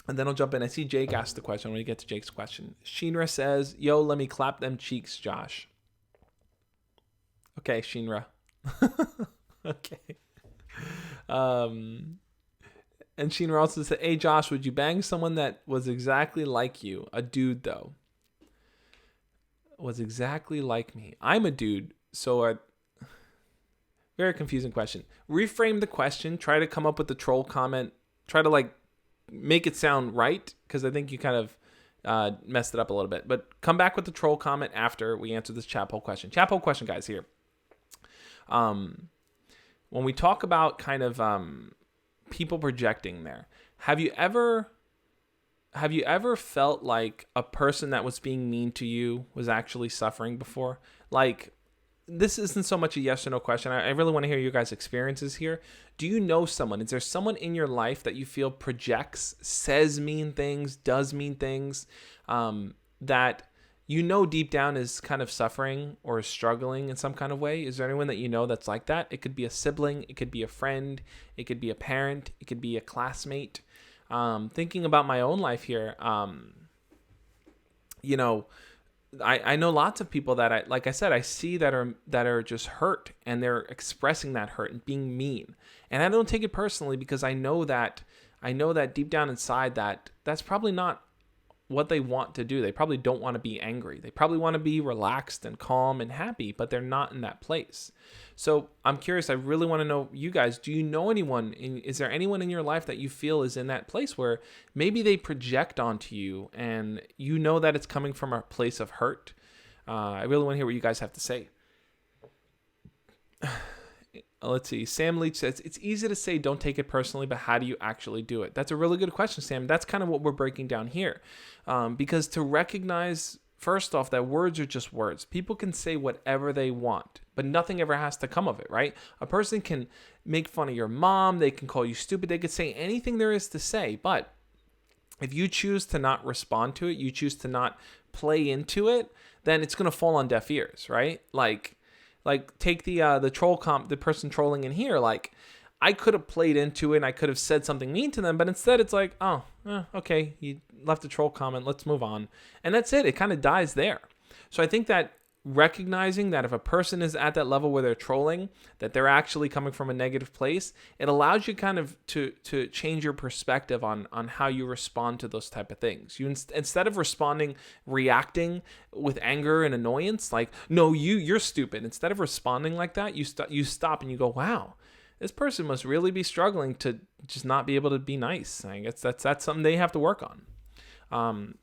And then I'll jump in. I see Jake asked the question. When we get to Jake's question, Shinra says, yo, let me clap them cheeks, Josh. Okay, Shinra. Okay. And Shinra also said, hey, Josh, would you bang someone that was exactly like you? A dude, though. Was exactly like me. I'm a dude, so very confusing question. Reframe the question. Try to come up with the troll comment. Try to, make it sound right, because I think you kind of messed it up a little bit. But come back with the troll comment after we answer this chat poll question. Chat poll question, guys, here. When we talk about kind of people projecting there, have you ever felt like a person that was being mean to you was actually suffering before? Like, this isn't so much a yes or no question. I really want to hear your guys' experiences here. Do you know someone? Is there someone in your life that you feel projects, says mean things, does mean things, that you know deep down is kind of suffering or is struggling in some kind of way? Is there anyone that you know that's like that? It could be a sibling. It could be a friend. It could be a parent. It could be a classmate. Thinking about my own life here, I know lots of people that I see that are just hurt, and they're expressing that hurt and being mean. And I don't take it personally, because I know that deep down inside that's probably not what they want to do. They probably don't want to be angry. They probably want to be relaxed and calm and happy, but they're not in that place. So I'm curious. I really want to know, you guys, do you know anyone? Is there anyone in your life that you feel is in that place where maybe they project onto you and you know that it's coming from a place of hurt? I really want to hear what you guys have to say. Let's see. Sam Leach says, it's easy to say don't take it personally, but how do you actually do it? That's a really good question, Sam. That's kind of what we're breaking down here. Because to recognize, first off, that words are just words. People can say whatever they want, but nothing ever has to come of it, right? A person can make fun of your mom. They can call you stupid. They could say anything there is to say. But if you choose to not respond to it, you choose to not play into it, then it's going to fall on deaf ears, right? Like take the troll the person trolling in here. Like, I could have played into it and I could have said something mean to them, but instead it's like, okay, you left a troll comment, let's move on. And that's it. It kind of dies there. So I think that recognizing that if a person is at that level where they're trolling, that they're actually coming from a negative place, it allows you kind of to change your perspective on how you respond to those type of things. You instead of reacting with anger and annoyance, like, no, you're stupid. Instead of responding like that, you stop and you go, wow, this person must really be struggling to just not be able to be nice. I guess that's something they have to work on.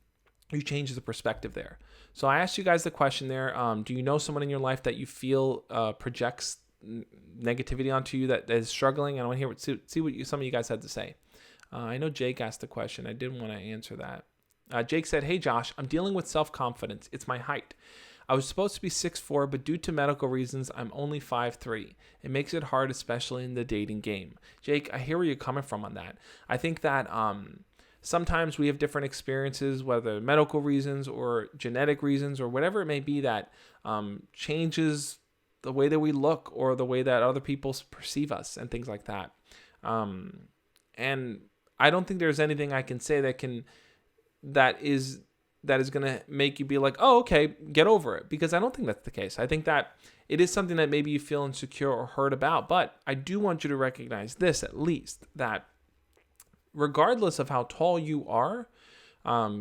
You change the perspective there. So I asked you guys the question there. Do you know someone in your life that you feel projects negativity onto you that is struggling? I want to see what some of you guys had to say. I know Jake asked the question. I didn't want to answer that. Jake said, hey, Josh, I'm dealing with self-confidence. It's my height. I was supposed to be 6'4", but due to medical reasons, I'm only 5'3". It makes it hard, especially in the dating game. Jake, I hear where you're coming from on that. I think that sometimes we have different experiences, whether medical reasons or genetic reasons or whatever it may be, that changes the way that we look or the way that other people perceive us and things like that. And I don't think there's anything I can say that is going to make you be like, oh, okay, get over it. Because I don't think that's the case. I think that it is something that maybe you feel insecure or hurt about. But I do want you to recognize this, at least, that regardless of how tall you are,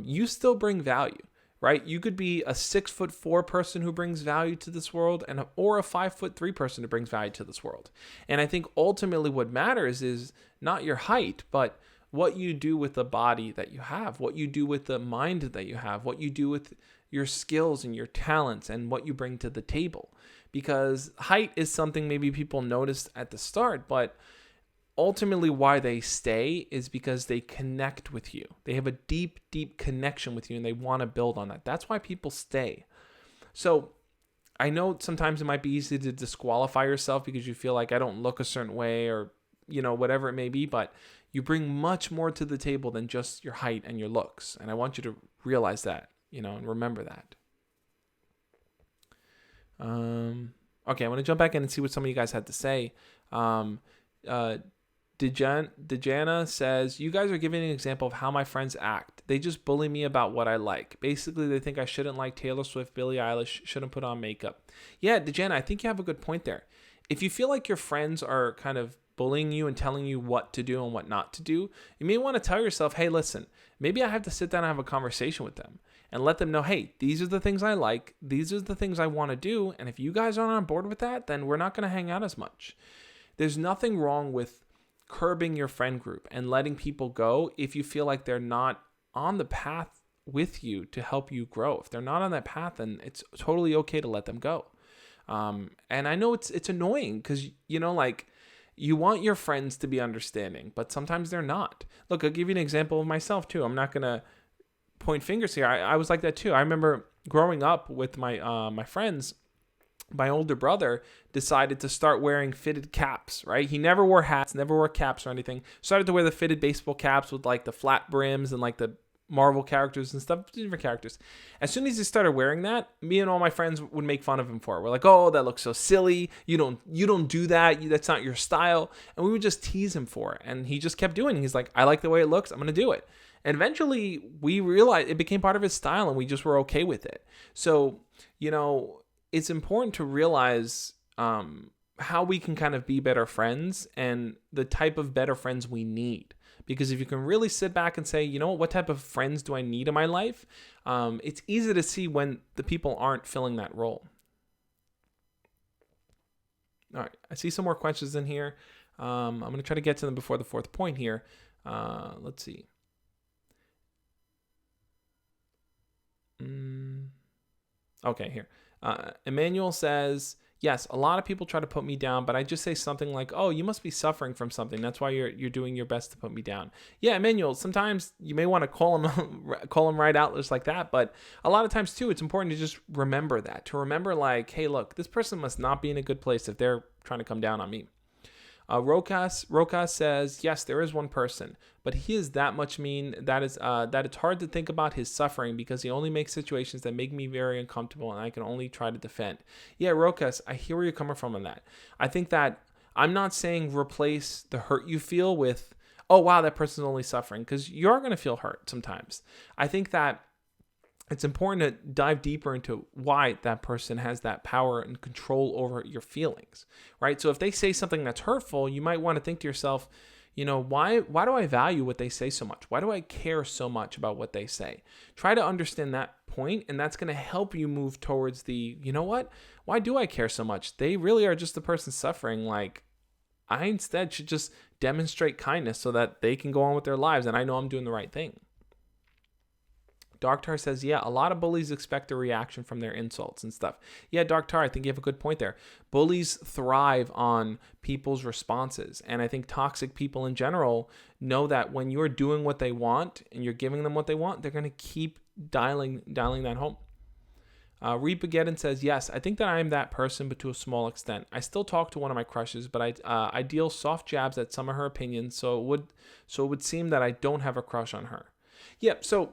you still bring value, right? You could be a 6'4" person who brings value to this world, or a 5'3" person who brings value to this world. And I think ultimately what matters is not your height, but what you do with the body that you have, what you do with the mind that you have, what you do with your skills and your talents and what you bring to the table. Because height is something maybe people notice at the start, but ultimately why they stay is because they connect with you. They have a deep, deep connection with you and they want to build on that. That's why people stay. So I know sometimes it might be easy to disqualify yourself because you feel like I don't look a certain way or, whatever it may be, but you bring much more to the table than just your height and your looks. And I want you to realize that, and remember that. Okay, I want to jump back in and see what some of you guys had to say. Dejana says, you guys are giving an example of how my friends act. They just bully me about what I like. Basically, they think I shouldn't like Taylor Swift, Billie Eilish, shouldn't put on makeup. Yeah, Dejana, I think you have a good point there. If you feel like your friends are kind of bullying you and telling you what to do and what not to do, you may want to tell yourself, hey, listen, maybe I have to sit down and have a conversation with them and let them know, hey, these are the things I like. These are the things I want to do. And if you guys aren't on board with that, then we're not going to hang out as much. There's nothing wrong with curbing your friend group and letting people go if you feel like they're not on the path with you to help you grow. If they're not on that path, then it's totally okay to let them go. And I know it's annoying because, you want your friends to be understanding, but sometimes they're not. Look, I'll give you an example of myself too. I'm not going to point fingers here. I was like that too. I remember growing up with my friends. My older brother decided to start wearing fitted caps, right? He never wore hats, never wore caps or anything. Started to wear the fitted baseball caps with like the flat brims and like the Marvel characters and stuff, different characters. As soon as he started wearing that, me and all my friends would make fun of him for it. We're like, oh, that looks so silly. You don't do that. That's not your style. And we would just tease him for it. And he just kept doing it. He's like, I like the way it looks. I'm going to do it. And eventually we realized it became part of his style and we just were okay with it. So, it's important to realize how we can kind of be better friends and the type of better friends we need. Because if you can really sit back and say, what type of friends do I need in my life? It's easy to see when the people aren't filling that role. All right, I see some more questions in here. I'm going to try to get to them before the fourth point here. Let's see. Okay, here. Emmanuel says, Yes, a lot of people try to put me down, but I just say something like, "Oh, you must be suffering from something. That's why you're doing your best to put me down." Yeah, Emmanuel, sometimes you may want to call them right out just like that, but a lot of times too, it's important to just remember that. To remember like, "Hey, look, this person must not be in a good place if they're trying to come down on me." Rokas says, yes, there is one person, but he is that much mean that it's hard to think about his suffering because he only makes situations that make me very uncomfortable and I can only try to defend. Yeah, Rokas, I hear where you're coming from on that. I think that I'm not saying replace the hurt you feel with, oh, wow, that person's only suffering, because you're going to feel hurt sometimes. I think that it's important to dive deeper into why that person has that power and control over your feelings, right? So if they say something that's hurtful, you might want to think to yourself, why do I value what they say so much? Why do I care so much about what they say? Try to understand that point, and that's going to help you move towards the, you know what? Why do I care so much? They really are just the person suffering. Like, I instead should just demonstrate kindness so that they can go on with their lives, and I know I'm doing the right thing. Dark Tar says, yeah, a lot of bullies expect a reaction from their insults and stuff. Yeah, Dark Tar, I think you have a good point there. Bullies thrive on people's responses. And I think toxic people in general know that when you're doing what they want and you're giving them what they want, they're going to keep dialing that home. Reepageddon says, yes, I think that I am that person, but to a small extent. I still talk to one of my crushes, but I deal soft jabs at some of her opinions, so it would seem that I don't have a crush on her. Yeah, so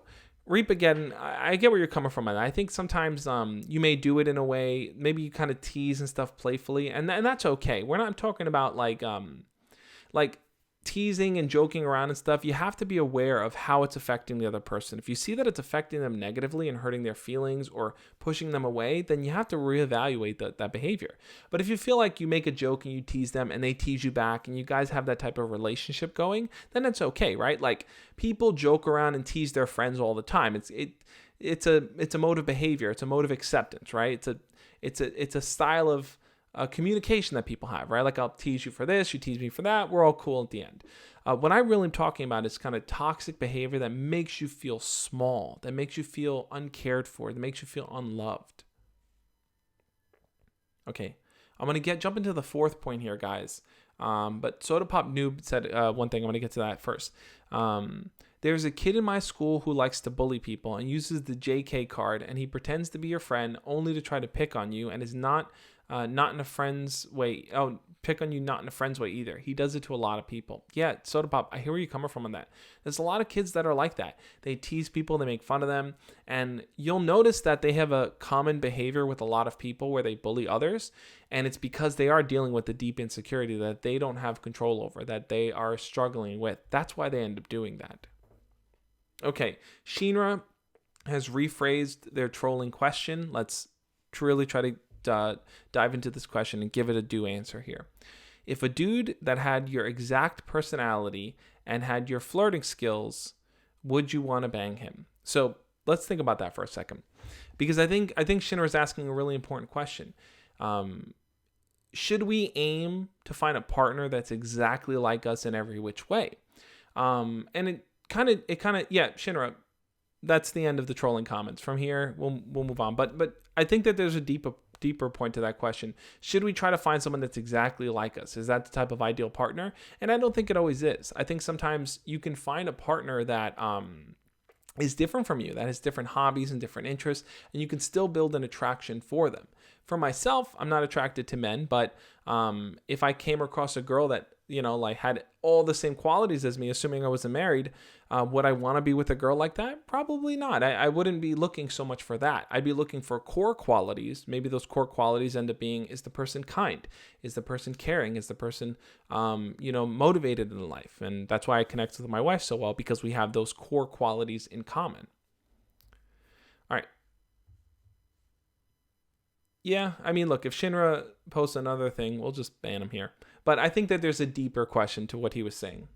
Reepageddon, I get where you're coming from. I think sometimes you may do it in a way, maybe you kind of tease and stuff playfully, and that's okay. We're not talking about like teasing and joking around and stuff. You have to be aware of how it's affecting the other person. If you see that it's affecting them negatively and hurting their feelings or pushing them away, then you have to reevaluate that behavior. But if you feel like you make a joke and you tease them and they tease you back and you guys have that type of relationship going, then it's okay, right? Like, people joke around and tease their friends all the time. It's a mode of behavior. It's a mode of acceptance, right? It's a style of communication that people have, right? Like, I'll tease you for this, you tease me for that, we're all cool at the end. What I really am talking about is kind of toxic behavior that makes you feel small, that makes you feel uncared for, that makes you feel unloved. Okay, I'm going to jump into the fourth point here, guys. But Soda Pop Noob said one thing. I'm going to get to that first. There's a kid in my school who likes to bully people and uses the JK card, and he pretends to be your friend only to try to pick on you, and is not in a friend's way. Oh, pick on you, not in a friend's way either. He does it to a lot of people. Yeah, Soda Pop, I hear where you're coming from on that. There's a lot of kids that are like that. They tease people, they make fun of them, and you'll notice that they have a common behavior with a lot of people where they bully others, and it's because they are dealing with the deep insecurity that they don't have control over, that they are struggling with. That's why they end up doing that. Okay, Shinra has rephrased their trolling question. Let's really try to dive into this question and give it a due answer here. If a dude that had your exact personality and had your flirting skills, would you want to bang him? So let's think about that for a second, because I think Shinra is asking a really important question. Should we aim to find a partner that's exactly like us in every which way? And it kind of yeah, Shinra, that's the end of the trolling comments. From here, we'll move on. But I think that there's a deeper point to that question. Should we try to find someone that's exactly like us? Is that the type of ideal partner? And I don't think it always is. I think sometimes you can find a partner that is different from you, that has different hobbies and different interests, and you can still build an attraction for them. For myself, I'm not attracted to men, but if I came across a girl that, like, had all the same qualities as me, assuming I wasn't married, would I want to be with a girl like that? Probably not. I wouldn't be looking so much for that. I'd be looking for core qualities. Maybe those core qualities end up being, is the person kind? Is the person caring? Is the person, motivated in life? And that's why I connect with my wife so well, because we have those core qualities in common. All right. Yeah, I mean, look, if Shinra posts another thing, we'll just ban him here. But I think that there's a deeper question to what he was saying.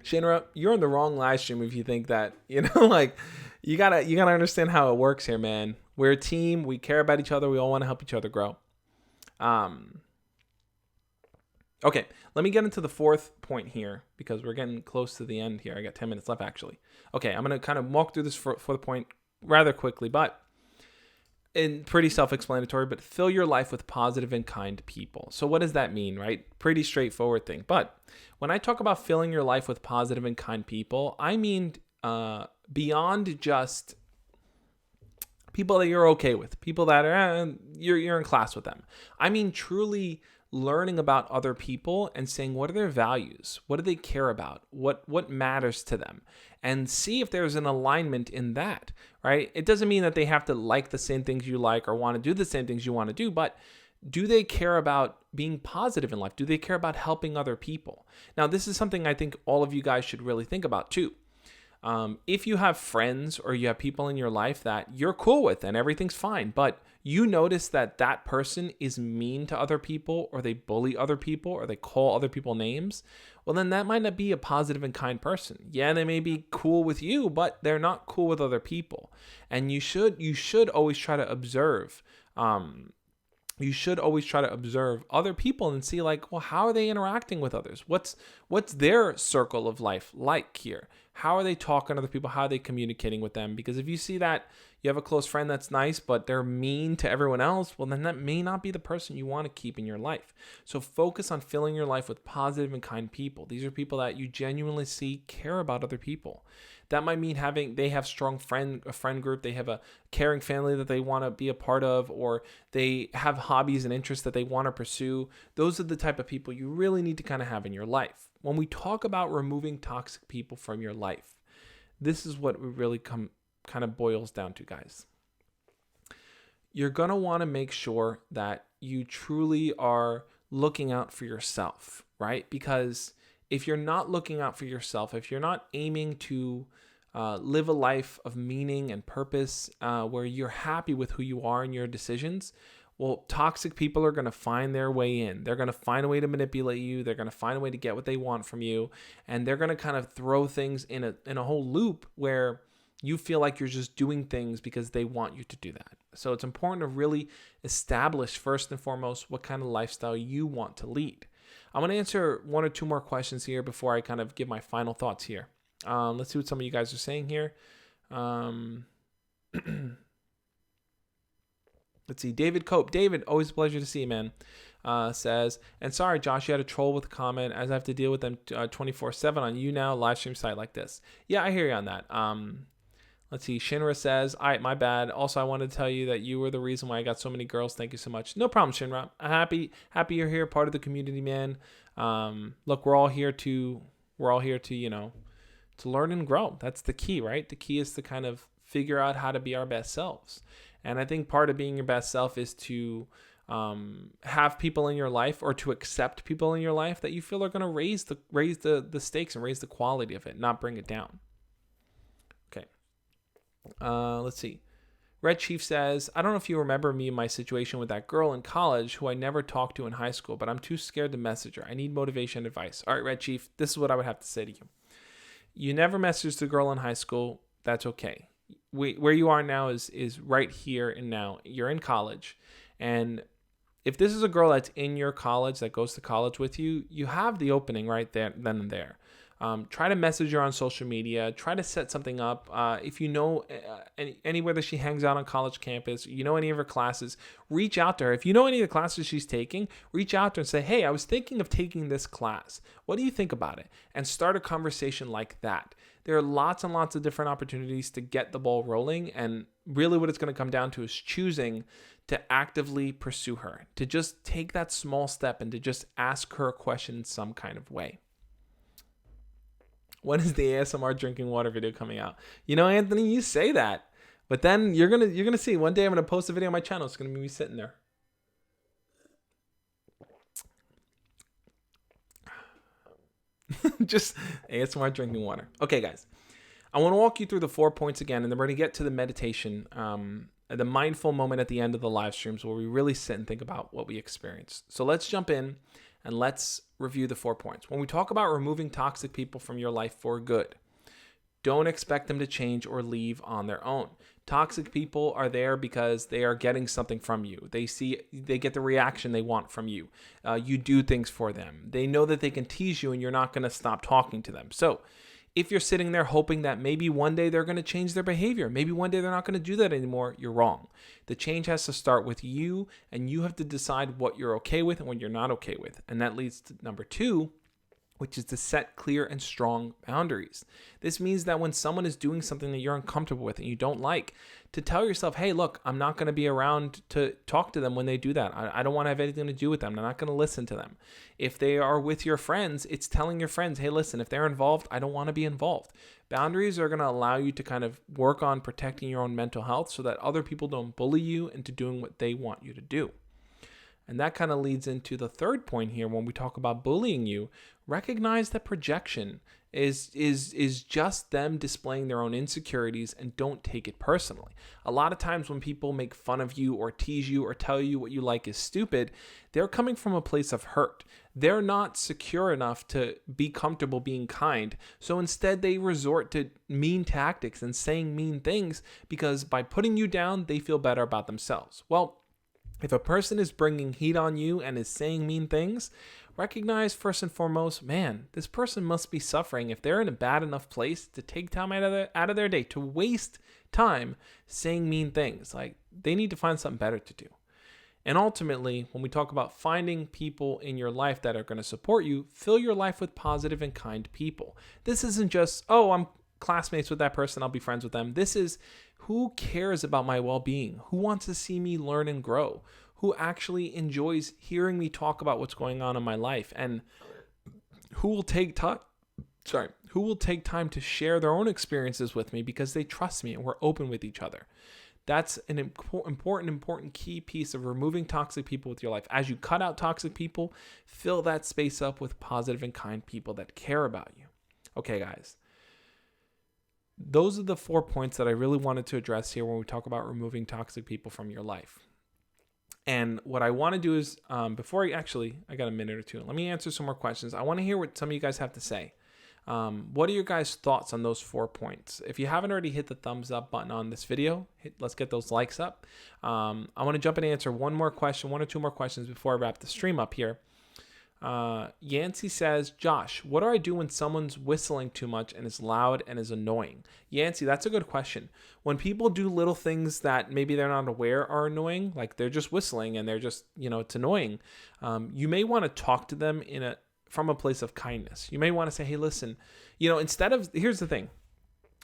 Shinra, you're in the wrong live stream if you think that, you gotta understand how it works here, man. We're a team. We care about each other. We all want to help each other grow. Okay, let me get into the fourth point here, because we're getting close to the end here. I got 10 minutes left, actually. Okay, I'm going to kind of walk through this fourth point rather quickly, but and pretty self-explanatory, but fill your life with positive and kind people. So what does that mean, right? Pretty straightforward thing. But when I talk about filling your life with positive and kind people, I mean beyond just people that you're okay with, people that are you're in class with them. I mean truly learning about other people and saying, what are their values? What do they care about? What matters to them? And see if there's an alignment in that, right? It doesn't mean that they have to like the same things you like or want to do the same things you want to do, but do they care about being positive in life? Do they care about helping other people? Now, this is something I think all of you guys should really think about too. If you have friends or you have people in your life that you're cool with and everything's fine, but you notice that that person is mean to other people, or they bully other people, or they call other people names, well, then that might not be a positive and kind person. Yeah, they may be cool with you, but they're not cool with other people. And you should always try to observe. You should always try to observe other people and see, like, well, how are they interacting with others? What's their circle of life like here? How are they talking to other people? How are they communicating with them? Because if you see that you have a close friend that's nice, but they're mean to everyone else, well, then that may not be the person you want to keep in your life. So focus on filling your life with positive and kind people. These are people that you genuinely see care about other people. That might mean they have a friend group, they have a caring family that they want to be a part of, or they have hobbies and interests that they want to pursue. Those are the type of people you really need to kind of have in your life. When we talk about removing toxic people from your life, this is what it really kind of boils down to, guys. You're going to want to make sure that you truly are looking out for yourself, right? Because if you're not looking out for yourself, if you're not aiming to live a life of meaning and purpose where you're happy with who you are and your decisions, well, toxic people are going to find their way in. They're going to find a way to manipulate you. They're going to find a way to get what they want from you. And they're going to kind of throw things in a whole loop where you feel like you're just doing things because they want you to do that. So it's important to really establish first and foremost what kind of lifestyle you want to lead. I'm going to answer one or two more questions here before I kind of give my final thoughts here. Let's see what some of you guys are saying here. Let's see. David Cope. David, always a pleasure to see you, man. Says, and sorry, Josh, you had a troll with a comment as I have to deal with them 24/7 on you now, live stream site like this. Yeah, I hear you on that. Let's see. Shinra says, all right, my bad. Also, I wanted to tell you that you were the reason why I got so many girls. Thank you so much. No problem, Shinra. I'm happy you're here, part of the community, man. Look, we're all here to, to learn and grow. That's the key, right? The key is to kind of figure out how to be our best selves. And I think part of being your best self is to have people in your life, or to accept people in your life that you feel are going to raise the stakes and raise the quality of it, not bring it down. Okay. Let's see. Red Chief says, I don't know if you remember me in my situation with that girl in college who I never talked to in high school, but I'm too scared to message her. I need motivation advice. All right, Red Chief, this is what I would have to say to you. You never messaged the girl in high school. That's okay. Where you are now is right here and now. You're in college. And if this is a girl that's in your college, that goes to college with you, you have the opening right there, then and there. Try to message her on social media. Try to set something up. If you know anywhere that she hangs out on college campus, you know any of her classes, reach out to her. If you know any of the classes she's taking, reach out to her and say, hey, I was thinking of taking this class. What do you think about it? And start a conversation like that. There are lots and lots of different opportunities to get the ball rolling. And really what it's going to come down to is choosing to actively pursue her, to just take that small step and to just ask her a question in some kind of way. When is the ASMR drinking water video coming out? You know, Anthony, you say that, but then you're gonna see one day I'm gonna post a video on my channel. It's gonna be me sitting there. Just ASMR drinking water. Okay, guys, I want to walk you through the 4 points again, and then we're gonna get to the meditation, the mindful moment at the end of the live streams where we really sit and think about what we experienced. So let's jump in and let's review the 4 points. When we talk about removing toxic people from your life for good, don't expect them to change or leave on their own. Toxic people are there because they are getting something from you. They get the reaction they want from you. You do things for them. They know that they can tease you and you're not going to stop talking to them. So If you're sitting there hoping that maybe one day they're going to change their behavior, maybe one day they're not going to do that anymore, you're wrong. The change has to start with you, and you have to decide what you're okay with and what you're not okay with. And that leads to number 2, which is to set clear and strong boundaries. This means that when someone is doing something that you're uncomfortable with and you don't like, to tell yourself, hey, look, I'm not going to be around to talk to them when they do that. I don't want to have anything to do with them. I'm not going to listen to them. If they are with your friends, it's telling your friends, hey, listen, if they're involved, I don't want to be involved. Boundaries are going to allow you to kind of work on protecting your own mental health so that other people don't bully you into doing what they want you to do. And that kind of leads into the third point here when we talk about bullying you. Recognize that projection is just them displaying their own insecurities, and don't take it personally. A lot of times when people make fun of you or tease you or tell you what you like is stupid, they're coming from a place of hurt. They're not secure enough to be comfortable being kind. So instead they resort to mean tactics and saying mean things because by putting you down, they feel better about themselves. Well, if a person is bringing heat on you and is saying mean things, recognize first and foremost, man, this person must be suffering if they're in a bad enough place to take time out of their day to waste time saying mean things. Like, they need to find something better to do. And ultimately, when we talk about finding people in your life that are going to support you, fill your life with positive and kind people. This isn't just, oh, I'm classmates with that person, I'll be friends with them. This is, who cares about my well-being? Who wants to see me learn and grow? Who actually enjoys hearing me talk about what's going on in my life? And who will take time to share their own experiences with me because they trust me and we're open with each other. That's an important key piece of removing toxic people with your life. As you cut out toxic people, fill that space up with positive and kind people that care about you. Okay, guys. Those are the 4 points that I really wanted to address here when we talk about removing toxic people from your life. And what I want to do is, I got a minute or two. Let me answer some more questions. I want to hear what some of you guys have to say. What are your guys' thoughts on those 4 points? If you haven't already hit the thumbs up button on this video, let's get those likes up. I want to jump in and answer one or two more questions before I wrap the stream up here. Yancey says, Josh, what do I do when someone's whistling too much and is loud and is annoying? Yancey, that's a good question. When people do little things that maybe they're not aware are annoying, like they're just whistling and they're just, it's annoying. You may want to talk to them from a place of kindness. You may want to say, hey, listen, here's the thing.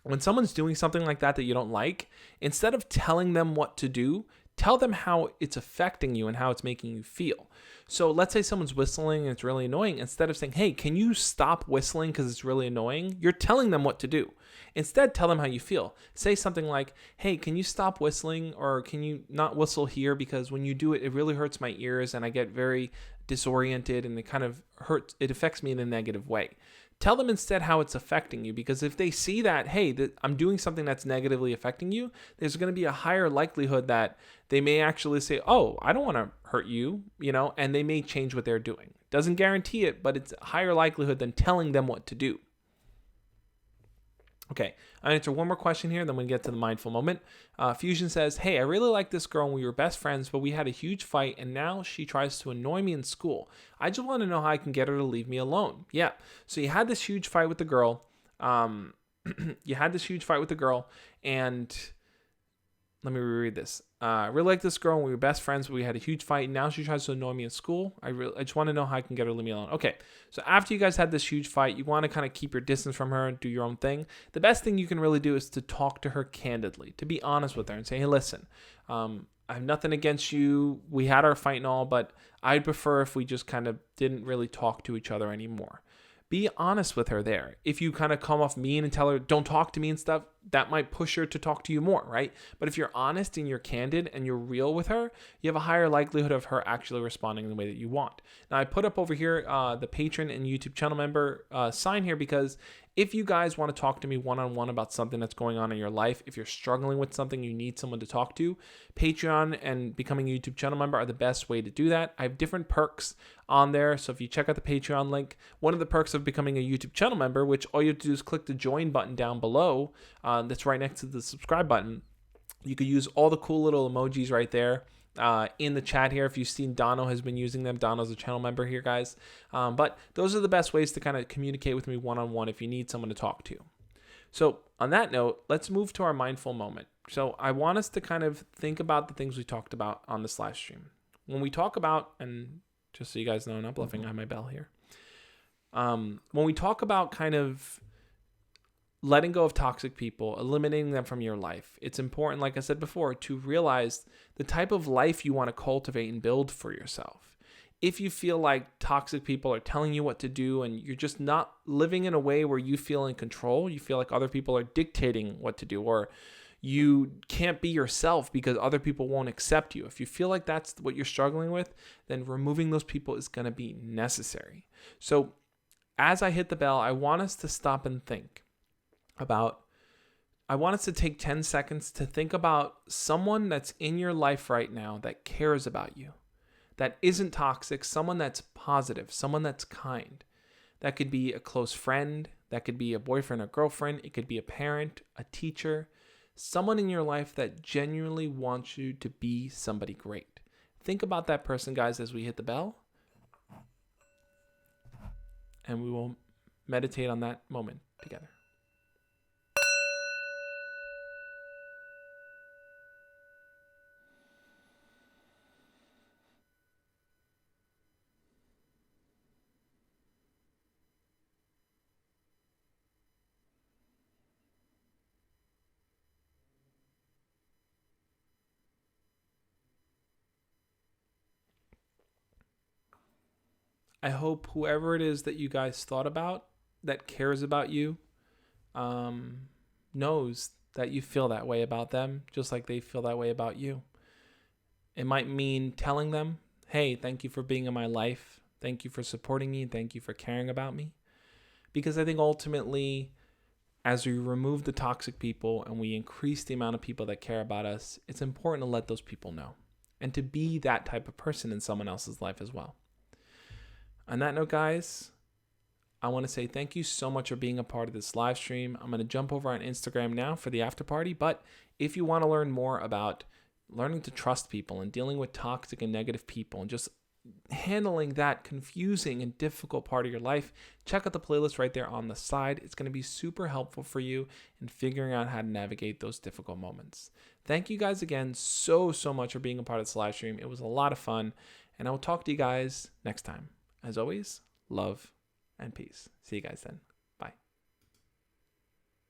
When someone's doing something like that you don't like, instead of telling them what to do, tell them how it's affecting you and how it's making you feel. So let's say someone's whistling and it's really annoying. Instead of saying, hey, can you stop whistling because it's really annoying? You're telling them what to do. Instead, tell them how you feel. Say something like, hey, can you stop whistling, or can you not whistle here because when you do it, it really hurts my ears and I get very disoriented and it kind of hurts. It affects me in a negative way. Tell them instead how it's affecting you, because if they see that, hey, I'm doing something that's negatively affecting you, there's going to be a higher likelihood that they may actually say, oh, I don't want to hurt you, and they may change what they're doing. Doesn't guarantee it, but it's a higher likelihood than telling them what to do. Okay, I'll answer one more question here, then we get to the mindful moment. Fusion says, hey, I really like this girl and we were best friends, but we had a huge fight and now she tries to annoy me in school. I just want to know how I can get her to leave me alone. Yeah, so you had this huge fight with the girl. And let me reread this. I really like this girl and we were best friends, but we had a huge fight. And now she tries to annoy me in school. I just want to know how I can get her to leave me alone. Okay, so after you guys had this huge fight, you want to kind of keep your distance from her and do your own thing. The best thing you can really do is to talk to her candidly, to be honest with her and say, hey, listen, I have nothing against you. We had our fight and all, but I'd prefer if we just kind of didn't really talk to each other anymore. Be honest with her there. If you kind of come off mean and tell her, don't talk to me and stuff, that might push her to talk to you more, right? But if you're honest and you're candid and you're real with her, you have a higher likelihood of her actually responding in the way that you want. Now, I put up over here the Patron and YouTube channel member sign here because if you guys want to talk to me one-on-one about something that's going on in your life, if you're struggling with something, you need someone to talk to, Patreon and becoming a YouTube channel member are the best way to do that. I have different perks on there. So if you check out the Patreon link, one of the perks of becoming a YouTube channel member, which all you have to do is click the join button down below, that's right next to the subscribe button. You could use all the cool little emojis right there. in the chat here. If you've seen Dono has been using them, Dono's a channel member here, guys. But those are the best ways to kind of communicate with me one-on-one if you need someone to talk to. So on that note, let's move to our mindful moment. So I want us to kind of think about the things we talked about on this live stream. When we talk about, and just so you guys know, I'm not bluffing, I have my bell here. When we talk about kind of letting go of toxic people, eliminating them from your life, it's important, like I said before, to realize the type of life you want to cultivate and build for yourself. If you feel like toxic people are telling you what to do and you're just not living in a way where you feel in control, you feel like other people are dictating what to do, or you can't be yourself because other people won't accept you. If you feel like that's what you're struggling with, then removing those people is going to be necessary. So as I hit the bell, I want us to stop and think about, I want us to take 10 seconds to think about someone that's in your life right now that cares about you, that isn't toxic, someone that's positive, someone that's kind. That could be a close friend, that could be a boyfriend or girlfriend, it could be a parent, a teacher, someone in your life that genuinely wants you to be somebody great. Think about that person, guys, as we hit the bell. And we will meditate on that moment together. I hope whoever it is that you guys thought about that cares about you knows that you feel that way about them, just like they feel that way about you. It might mean telling them, hey, thank you for being in my life. Thank you for supporting me. Thank you for caring about me. Because I think ultimately, as we remove the toxic people and we increase the amount of people that care about us, it's important to let those people know and to be that type of person in someone else's life as well. On that note, guys, I want to say thank you so much for being a part of this live stream. I'm going to jump over on Instagram now for the after party. But if you want to learn more about learning to trust people and dealing with toxic and negative people and just handling that confusing and difficult part of your life, check out the playlist right there on the side. It's going to be super helpful for you in figuring out how to navigate those difficult moments. Thank you guys again so much for being a part of this live stream. It was a lot of fun, and I will talk to you guys next time. As always, love and peace. See you guys then.